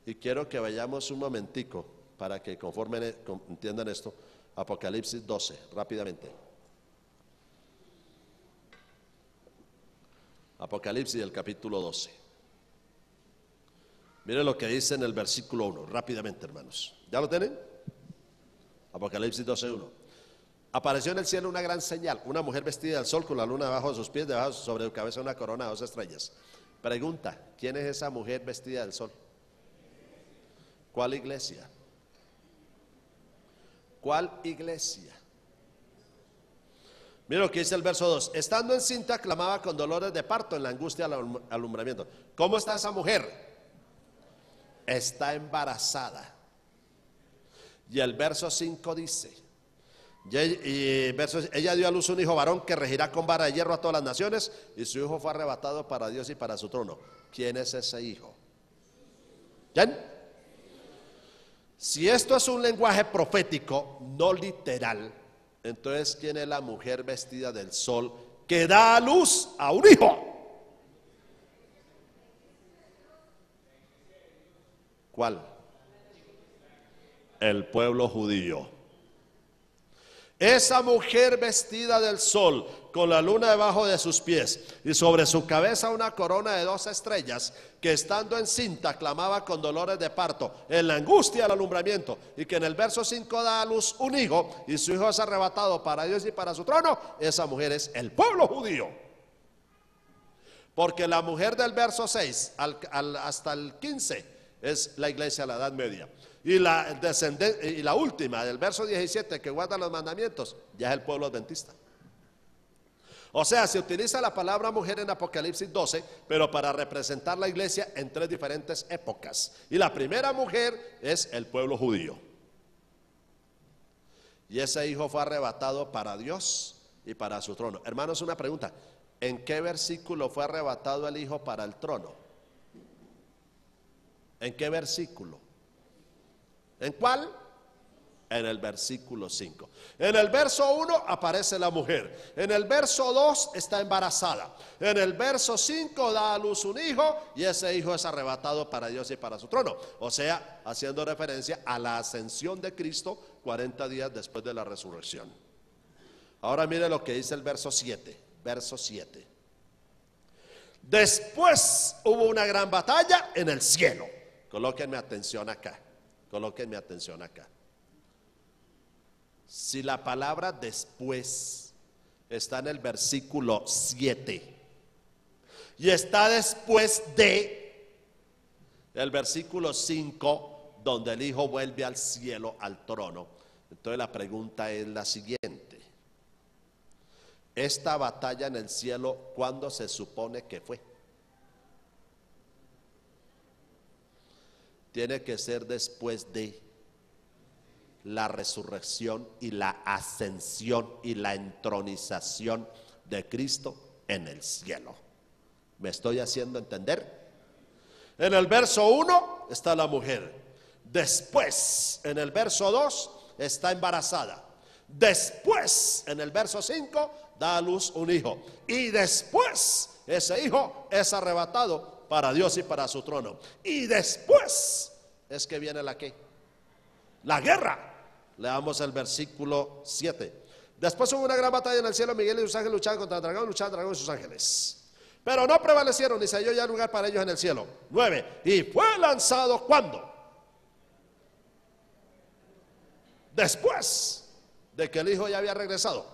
Y quiero que vayamos un momentico para que conforme entiendan esto. Apocalipsis 12, rápidamente. Apocalipsis, el capítulo 12. Miren lo que dice en el versículo 1, rápidamente, hermanos. ¿Ya lo tienen? Apocalipsis 12, 1. Apareció en el cielo una gran señal, una mujer vestida del sol con la luna debajo de sus pies, debajo sobre su cabeza una corona de 2 estrellas. Pregunta, ¿quién es esa mujer vestida del sol? ¿Cuál iglesia? ¿Cuál iglesia? Mira lo que dice el verso 2. Estando encinta, clamaba con dolores de parto en la angustia del alumbramiento. ¿Cómo está esa mujer? Está embarazada. Y el verso 5 dice, ella dio a luz un hijo varón que regirá con vara de hierro a todas las naciones, y su hijo fue arrebatado para Dios y para su trono. ¿Quién es ese hijo? ¿Quién? Si esto es un lenguaje profético, no literal, entonces ¿quién es la mujer vestida del sol que da a luz a un hijo? ¿Cuál? El pueblo judío. Esa mujer vestida del sol, con la luna debajo de sus pies y sobre su cabeza una corona de 2 estrellas, que estando encinta clamaba con dolores de parto en la angustia del alumbramiento, y que en el verso 5 da a luz un hijo y su hijo es arrebatado para Dios y para su trono. Esa mujer es el pueblo judío. Porque la mujer del verso 6 hasta el 15 es la iglesia de la Edad Media. Y la última, del verso 17, que guarda los mandamientos, ya es el pueblo adventista. O sea, se utiliza la palabra mujer en Apocalipsis 12, pero para representar la iglesia en tres diferentes épocas. Y la primera mujer es el pueblo judío. Y ese hijo fue arrebatado para Dios y para su trono. Hermanos, una pregunta: ¿en qué versículo fue arrebatado el hijo para el trono? ¿En qué versículo? ¿En cuál? En el versículo 5. En el verso 1 aparece la mujer. En el verso 2 está embarazada. En el verso 5 da a luz un hijo y ese hijo es arrebatado para Dios y para su trono. O sea, haciendo referencia a la ascensión de Cristo 40 días después de la resurrección. Ahora mire lo que dice el verso 7. Verso 7. Después hubo una gran batalla en el cielo. Colóquenme atención acá. Colóquenme atención acá. Si la palabra después está en el versículo 7 y está después de el versículo 5, donde el hijo vuelve al cielo, al trono, entonces la pregunta es la siguiente: esta batalla en el cielo, ¿cuándo se supone que fue? Tiene que ser después de la resurrección y la ascensión y la entronización de Cristo en el cielo. ¿Me estoy haciendo entender? En el verso 1 está la mujer. Después, en el verso 2, está embarazada. Después, en el verso 5, da a luz un hijo. Y después, ese hijo es arrebatado para Dios y para su trono. Y después es que viene la ¿qué? La guerra. Leamos el versículo 7. Después hubo una gran batalla en el cielo. Miguel y sus ángeles luchaban contra el dragón, luchaban el dragón y sus ángeles, pero no prevalecieron, ni se halló ya lugar para ellos en el cielo. 9. Y fue lanzado, ¿cuándo? Después de que el hijo ya había regresado.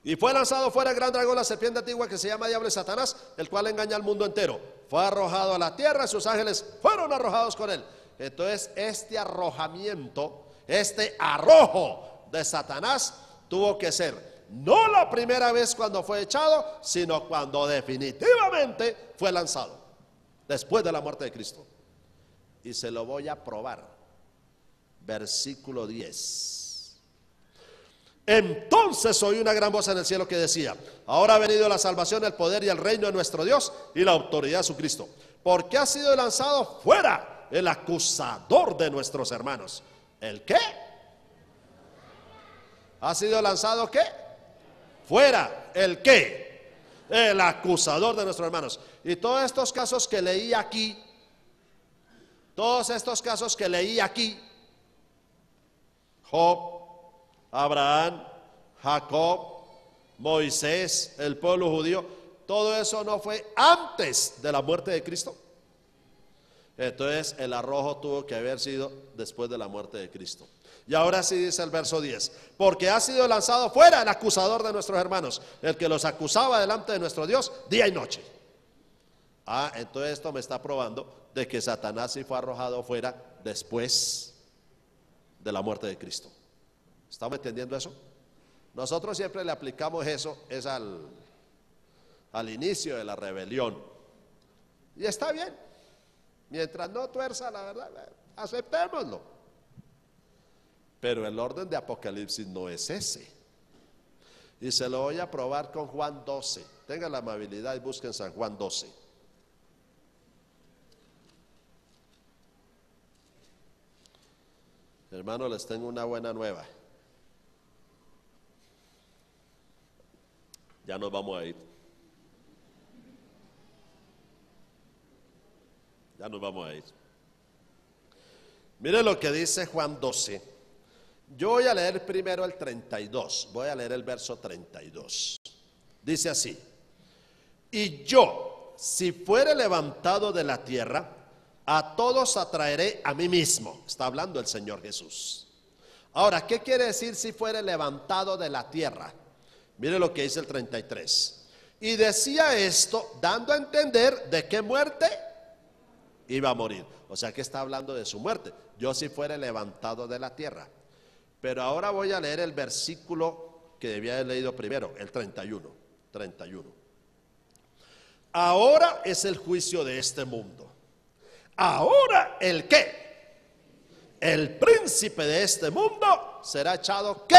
Y fue lanzado fuera el gran dragón, la serpiente antigua, que se llama Diablo y Satanás, el cual engaña al mundo entero. Fue arrojado a la tierra y sus ángeles fueron arrojados con él. Entonces este arrojamiento, este arrojo de Satanás tuvo que ser no la primera vez cuando fue echado, sino cuando definitivamente fue lanzado, después de la muerte de Cristo. Y se lo voy a probar. Versículo 10. Entonces oí una gran voz en el cielo que decía: ahora ha venido la salvación, el poder y el reino de nuestro Dios y la autoridad de su Cristo, porque ha sido lanzado fuera el acusador de nuestros hermanos. ¿El qué? ¿Ha sido lanzado qué? Fuera. ¿El qué? El acusador de nuestros hermanos. Y todos estos casos que leí aquí, Job, Abraham, Jacob, Moisés, el pueblo judío, todo eso no fue antes de la muerte de Cristo. Entonces el arrojo tuvo que haber sido después de la muerte de Cristo. Y ahora sí dice el verso 10: porque ha sido lanzado fuera el acusador de nuestros hermanos, el que los acusaba delante de nuestro Dios día y noche. Entonces esto me está probando de que Satanás sí fue arrojado fuera después de la muerte de Cristo. ¿Estamos entendiendo eso? Nosotros siempre le aplicamos eso, es al inicio de la rebelión. Y está bien, mientras no tuerza la verdad, aceptémoslo. Pero el orden de Apocalipsis no es ese. Y se lo voy a probar con Juan 12. Tengan la amabilidad y busquen San Juan 12. Hermanos, les tengo una buena nueva. Ya nos vamos a ir. Ya nos vamos a ir. Mire lo que dice Juan 12. Yo voy a leer primero el 32. Voy a leer el verso 32. Dice así: y yo, si fuere levantado de la tierra, a todos atraeré a mí mismo. Está hablando el Señor Jesús. Ahora, ¿qué quiere decir si fuere levantado de la tierra? Mire lo que dice el 33. Y decía esto dando a entender de qué muerte iba a morir. O sea que está hablando de su muerte. Yo si fuere levantado de la tierra. Pero ahora voy a leer el versículo que debía haber leído primero, el 31. 31. Ahora es el juicio de este mundo. Ahora el qué, el príncipe de este mundo será echado ¿qué?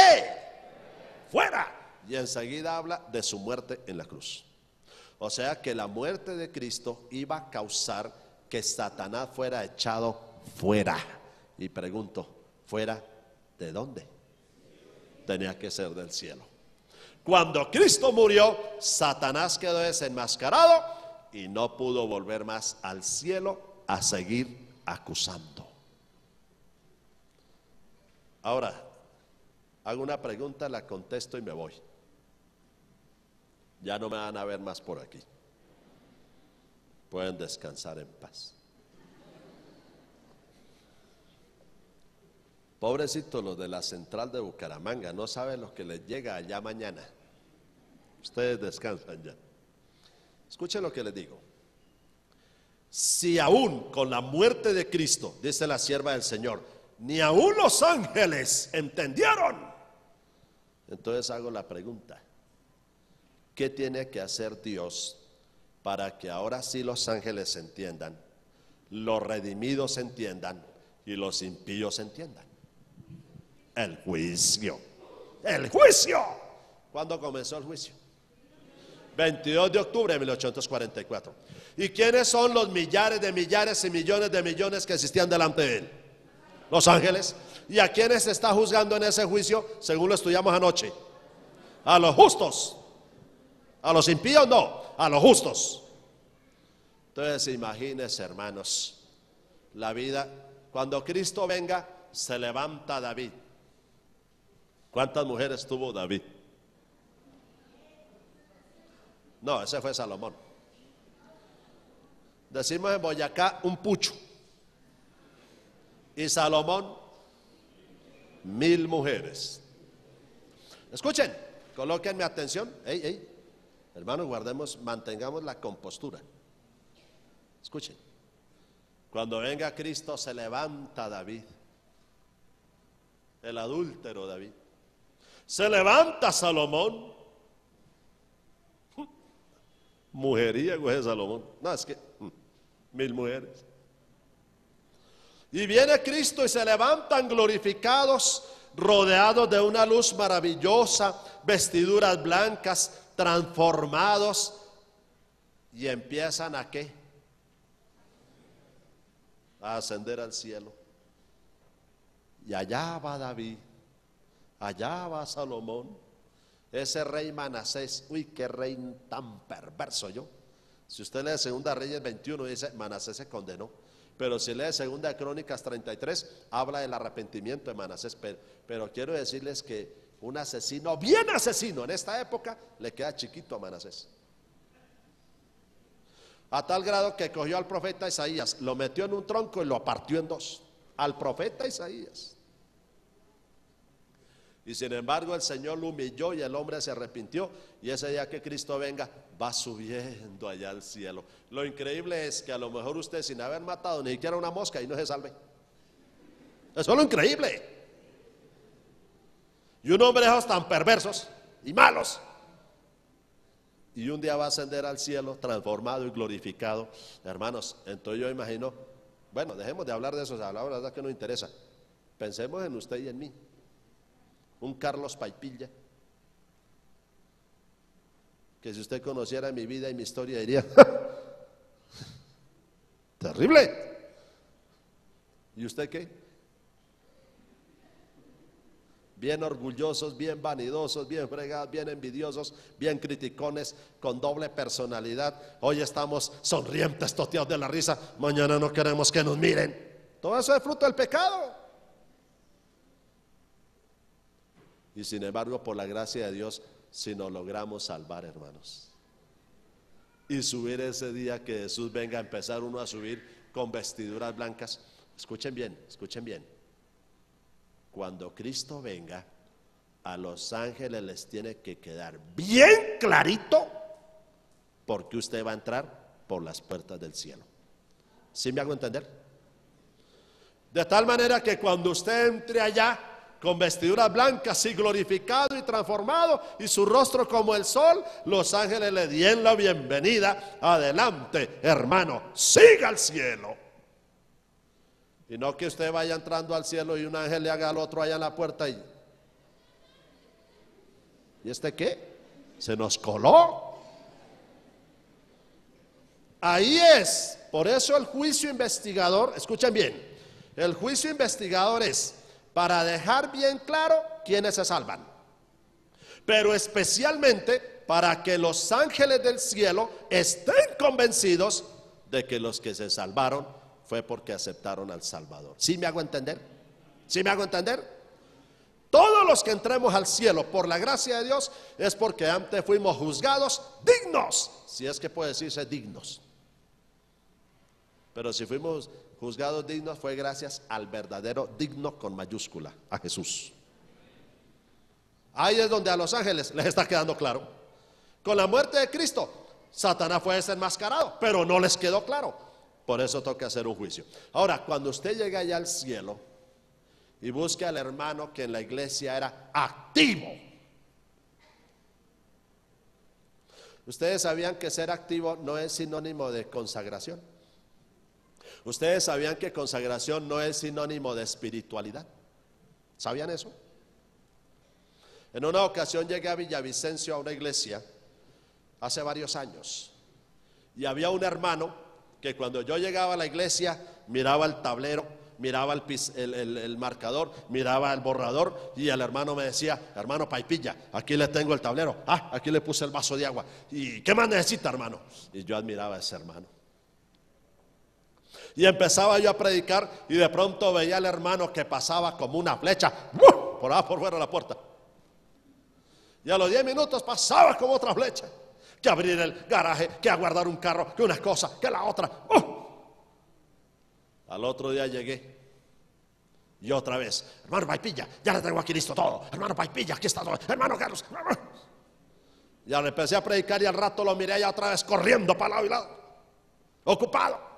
Fuera. Y enseguida habla de su muerte en la cruz. O sea que la muerte de Cristo iba a causar que Satanás fuera echado fuera. Y pregunto, ¿fuera de dónde? Tenía que ser del cielo. Cuando Cristo murió, Satanás quedó desenmascarado y no pudo volver más al cielo a seguir acusando. Ahora, hago una pregunta, la contesto y me voy. Ya no me van a ver más por aquí. Pueden descansar en paz. Pobrecitos los de la central de Bucaramanga, no saben lo que les llega allá mañana. Ustedes descansan ya. Escuchen lo que les digo. Si aún con la muerte de Cristo, dice la sierva del Señor, ni aún los ángeles entendieron, entonces hago la pregunta: ¿qué tiene que hacer Dios para que ahora sí los ángeles entiendan, los redimidos entiendan y los impíos entiendan? El juicio. El juicio. ¿Cuándo comenzó el juicio? 22 de octubre de 1844. ¿Y quiénes son los millares de millares y millones de millones que existían delante de él? Los ángeles. ¿Y a quiénes se está juzgando en ese juicio? Según lo estudiamos anoche. A los justos. A los impíos no, a los justos. Entonces imagínense, hermanos, la vida. Cuando Cristo venga, se levanta David. ¿Cuántas mujeres tuvo David? No, ese fue Salomón. Decimos en Boyacá un pucho. Y Salomón, 1000 mujeres. Escuchen, colóquenme atención. Hermanos, guardemos, mantengamos la compostura. Escuchen. Cuando venga Cristo, se levanta David, el adúltero David. Se levanta Salomón. Mujeriego es Salomón. No, es que 1000 mujeres. Y viene Cristo y se levantan glorificados, rodeados de una luz maravillosa, vestiduras blancas, transformados, y empiezan ¿a qué? A ascender al cielo. Y allá va David, allá va Salomón, ese rey Manasés. Uy, qué rey tan perverso yo. Si usted lee 2 Reyes 21, dice Manasés se condenó. Pero si lee 2 Crónicas 33, habla del arrepentimiento de Manasés. Pero quiero decirles que un asesino, bien asesino en esta época, le queda chiquito a Manasés. A tal grado que cogió al profeta Isaías, lo metió en un tronco y lo partió en dos. Al profeta Isaías. Y sin embargo el Señor lo humilló y el hombre se arrepintió. Y ese día que Cristo venga, va subiendo allá al cielo. Lo increíble es que a lo mejor usted, sin haber matado ni siquiera una mosca, y no se salve. Eso es lo increíble. Y un hombre de esos tan perversos y malos, y un día va a ascender al cielo transformado y glorificado. Hermanos, entonces yo imagino, bueno, dejemos de hablar de eso, la verdad que no interesa. Pensemos en usted y en mí. Un Carlos Paipilla, que si usted conociera mi vida y mi historia diría terrible. ¿Y usted qué? Bien orgullosos, bien vanidosos, bien fregados, bien envidiosos, bien criticones, con doble personalidad. Hoy estamos sonrientes, toteados de la risa, mañana no queremos que nos miren. Todo eso es fruto del pecado. Y sin embargo, por la gracia de Dios, si nos logramos salvar, hermanos, y subir ese día que Jesús venga, a empezar uno a subir con vestiduras blancas. Escuchen bien, escuchen bien. Cuando Cristo venga, a los ángeles les tiene que quedar bien clarito porque usted va a entrar por las puertas del cielo. ¿Sí me hago entender? De tal manera que cuando usted entre allá con vestiduras blancas y glorificado y y transformado y su rostro como el sol, los ángeles le dieron la bienvenida. Adelante, hermano, siga al cielo. Y no que usted vaya entrando al cielo y un ángel le haga al otro allá en la puerta ¿y este qué? Se nos coló. Ahí es. Por eso el juicio investigador, escuchen bien, el juicio investigador es para dejar bien claro quiénes se salvan, pero especialmente para que los ángeles del cielo estén convencidos de que los que se salvaron fue porque aceptaron al Salvador. ¿Sí me hago entender? ¿Sí me hago entender? Todos los que entremos al cielo por la gracia de Dios es porque antes fuimos juzgados dignos, si es que puede decirse dignos. Pero si fuimos juzgados dignos fue gracias al verdadero digno con mayúscula, a Jesús. Ahí es donde a los ángeles les está quedando claro. Con la muerte de Cristo, Satanás fue desenmascarado, pero no les quedó claro. Por eso toca hacer un juicio. Ahora, cuando usted llega allá al cielo y busque al hermano que en la iglesia era activo, ustedes sabían que ser activo no es sinónimo de consagración. Ustedes sabían que consagración no es sinónimo de espiritualidad. ¿Sabían eso? En una ocasión llegué a Villavicencio a una iglesia hace varios años y había un hermano que cuando yo llegaba a la iglesia miraba el tablero, miraba el marcador, miraba el borrador y el hermano me decía: hermano Paipilla, aquí le tengo el tablero, aquí le puse el vaso de agua, ¿y qué más necesita, hermano? Y yo admiraba a ese hermano. Y empezaba yo a predicar y de pronto veía al hermano que pasaba como una flecha por abajo por fuera de la puerta. Y a los 10 minutos pasaba como otra flecha. Que abrir el garaje, que aguardar un carro, que una cosa, que la otra. Al otro día llegué y otra vez: hermano Paipilla, ya le tengo aquí listo todo. Hermano Paipilla, aquí está todo. Hermano Carlos. Ya le empecé a predicar y al rato lo miré ya otra vez corriendo para lado y lado, ocupado.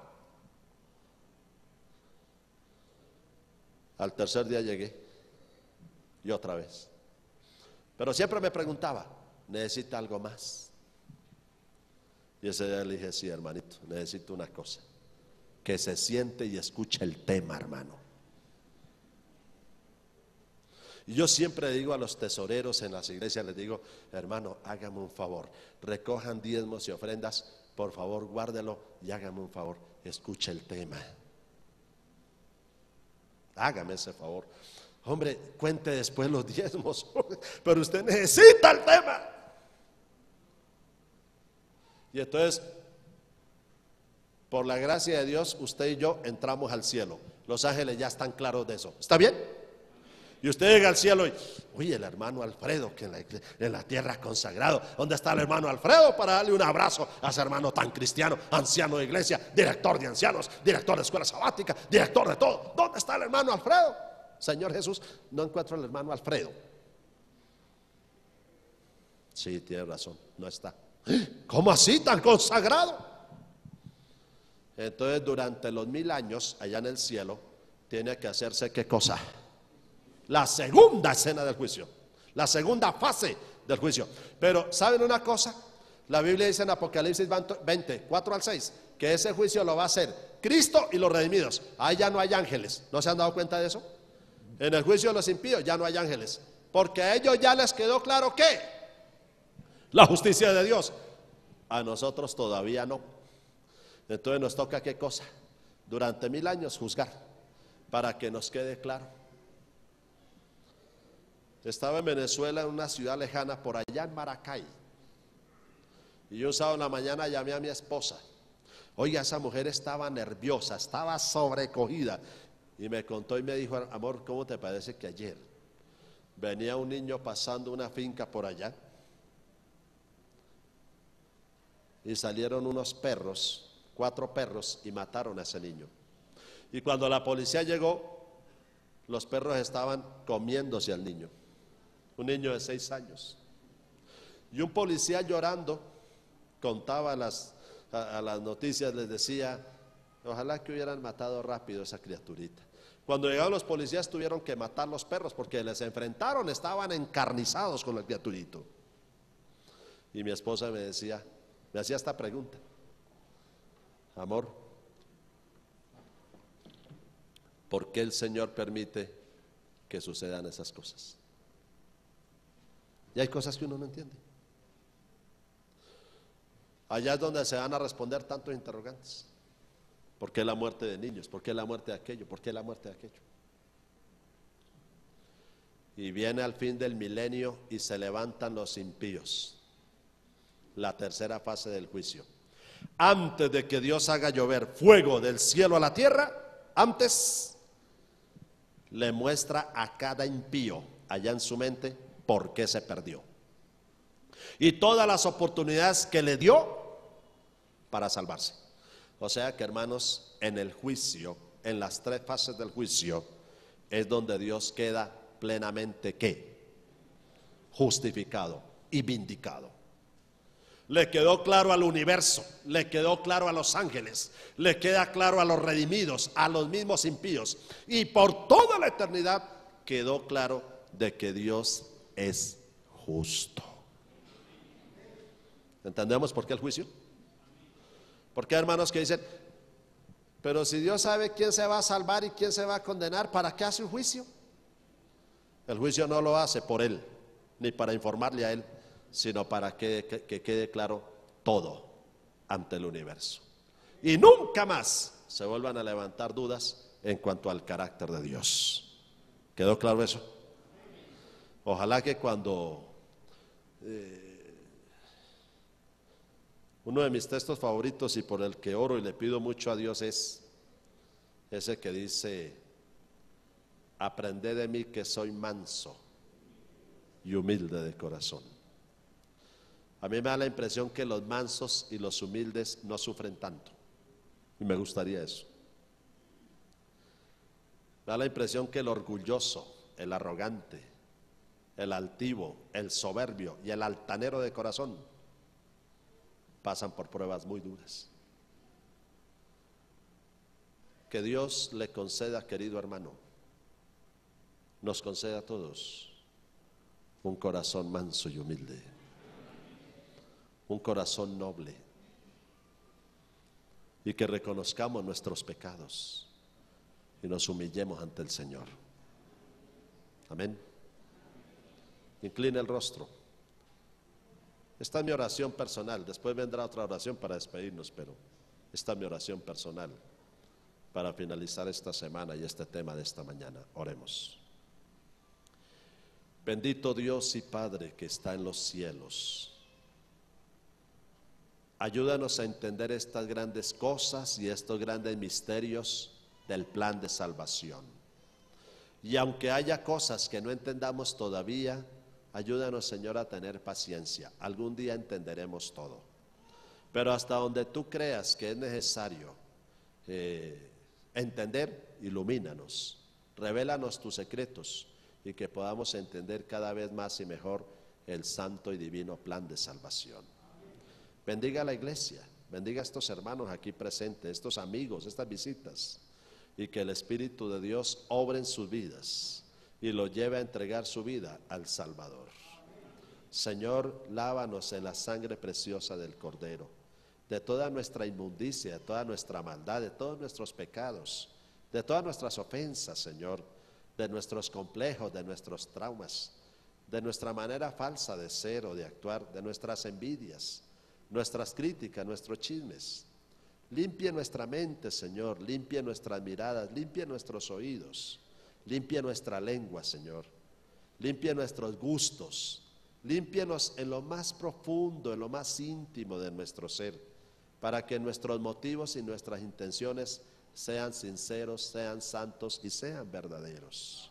Al tercer día llegué y otra vez. Pero siempre me preguntaba: ¿necesita algo más? Y ese día le dije: sí, hermanito, necesito una cosa, que se siente y escuche el tema, hermano. Y yo siempre digo a los tesoreros en las iglesias, les digo: hermano, hágame un favor, recojan diezmos y ofrendas, por favor guárdelo y hágame un favor, escuche el tema. Hágame ese favor. Hombre, cuente después los diezmos, pero usted necesita el tema. Y entonces, por la gracia de Dios, usted y yo entramos al cielo. Los ángeles ya están claros de eso. ¿Está bien? Y usted llega al cielo y: oye, el hermano Alfredo, que en la tierra consagrado. ¿Dónde está el hermano Alfredo para darle un abrazo a ese hermano tan cristiano, anciano de iglesia, director de ancianos, director de escuela sabática, director de todo? ¿Dónde está el hermano Alfredo? Señor Jesús, no encuentro al hermano Alfredo. Sí, tiene razón, no está. ¿Cómo así, tan consagrado? Entonces, durante los 1000 años allá en el cielo tiene que hacerse ¿qué cosa? La segunda escena del juicio, la segunda fase del juicio. Pero ¿saben una cosa? La Biblia dice en Apocalipsis 20, 4 al 6, que ese juicio lo va a hacer Cristo y los redimidos. Ahí ya no hay ángeles. ¿No se han dado cuenta de eso? En el juicio de los impíos ya no hay ángeles, porque a ellos ya les quedó claro que la justicia de Dios. A nosotros todavía no. Entonces nos toca ¿qué cosa? Durante 1000 años juzgar, para que nos quede claro. Estaba en Venezuela, en una ciudad lejana, por allá en Maracay. Y yo un sábado en la mañana llamé a mi esposa. Oiga, esa mujer estaba nerviosa, estaba sobrecogida. Y me contó y me dijo: amor, ¿cómo te parece que ayer venía un niño pasando una finca por allá? Y salieron unos perros, 4 perros, y mataron a ese niño. Y cuando la policía llegó, los perros estaban comiéndose al niño. Un niño de 6 años. Y un policía llorando contaba a las noticias, les decía: ojalá que hubieran matado rápido a esa criaturita, Cuando llegaron los policías tuvieron que matar los perros porque les enfrentaron, estaban encarnizados con el criaturito. Y mi esposa me hacía esta pregunta: amor, ¿por qué el Señor permite que sucedan esas cosas? Y hay cosas que uno no entiende. Allá es donde se van a responder tantos interrogantes. ¿Por qué la muerte de niños? ¿Por qué la muerte de aquello? ¿Por qué la muerte de aquello? Y viene al fin del milenio y se levantan los impíos. La tercera fase del juicio. Antes de que Dios haga llover fuego del cielo a la tierra, antes le muestra a cada impío allá en su mente por qué se perdió. Y todas las oportunidades que le dio para salvarse. O sea que, hermanos, en el juicio, en las tres fases del juicio, es donde Dios queda plenamente ¿qué? Justificado y vindicado. Le quedó claro al universo, le quedó claro a los ángeles, le queda claro a los redimidos, a los mismos impíos, y por toda la eternidad quedó claro de que Dios es justo. ¿Entendemos por qué el juicio? ¿Por qué, hermanos, que dicen, pero si Dios sabe quién se va a salvar y quién se va a condenar, ¿para qué hace un juicio? El juicio no lo hace por Él, ni para informarle a Él, sino para que quede claro todo ante el universo. Y nunca más se vuelvan a levantar dudas en cuanto al carácter de Dios. ¿Quedó claro eso? Ojalá que cuando... uno de mis textos favoritos y por el que oro y le pido mucho a Dios es ese que dice: aprended de mí que soy manso y humilde de corazón. A mí me da la impresión que los mansos y los humildes no sufren tanto, y me gustaría eso. Me da la impresión que el orgulloso, el arrogante, el altivo, el soberbio y el altanero de corazón pasan por pruebas muy duras. Que Dios le conceda, querido hermano, nos conceda a todos un corazón manso y humilde, un corazón noble, y que reconozcamos nuestros pecados y nos humillemos ante el Señor. Amén. Incline el rostro. Esta es mi oración personal. Después vendrá otra oración para despedirnos, pero esta es mi oración personal para finalizar esta semana y este tema de esta mañana. Oremos. Bendito Dios y Padre que está en los cielos, ayúdanos a entender estas grandes cosas y estos grandes misterios del plan de salvación. Y aunque haya cosas que no entendamos todavía, ayúdanos, Señor, a tener paciencia. Algún día entenderemos todo. Pero hasta donde tú creas que es necesario entender, ilumínanos, revélanos tus secretos y que podamos entender cada vez más y mejor el santo y divino plan de salvación. Bendiga a la iglesia, bendiga a estos hermanos aquí presentes, estos amigos, estas visitas, y que el Espíritu de Dios obre en sus vidas y lo lleve a entregar su vida al Salvador. Señor, lávanos en la sangre preciosa del Cordero, de toda nuestra inmundicia, de toda nuestra maldad, de todos nuestros pecados, de todas nuestras ofensas, Señor, de nuestros complejos, de nuestros traumas, de nuestra manera falsa de ser o de actuar, de nuestras envidias, nuestras críticas, nuestros chismes. Limpie nuestra mente, Señor, limpie nuestras miradas, limpie nuestros oídos, limpie nuestra lengua, Señor, limpie nuestros gustos, límpienos en lo más profundo, en lo más íntimo de nuestro ser, para que nuestros motivos y nuestras intenciones sean sinceros, sean santos y sean verdaderos.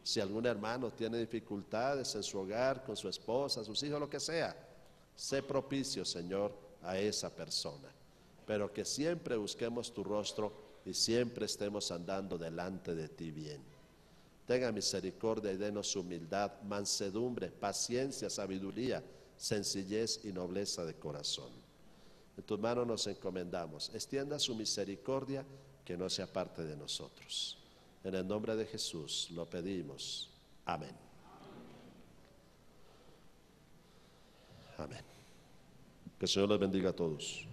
Si algún hermano tiene dificultades en su hogar, con su esposa, sus hijos, lo que sea, sé propicio, Señor, a esa persona, pero que siempre busquemos tu rostro y siempre estemos andando delante de ti bien. Tenga misericordia y denos humildad, mansedumbre, paciencia, sabiduría, sencillez y nobleza de corazón. En tus manos nos encomendamos. Extienda su misericordia, que no sea parte de nosotros. En el nombre de Jesús lo pedimos. Amén. Amén. Que el Señor les bendiga a todos.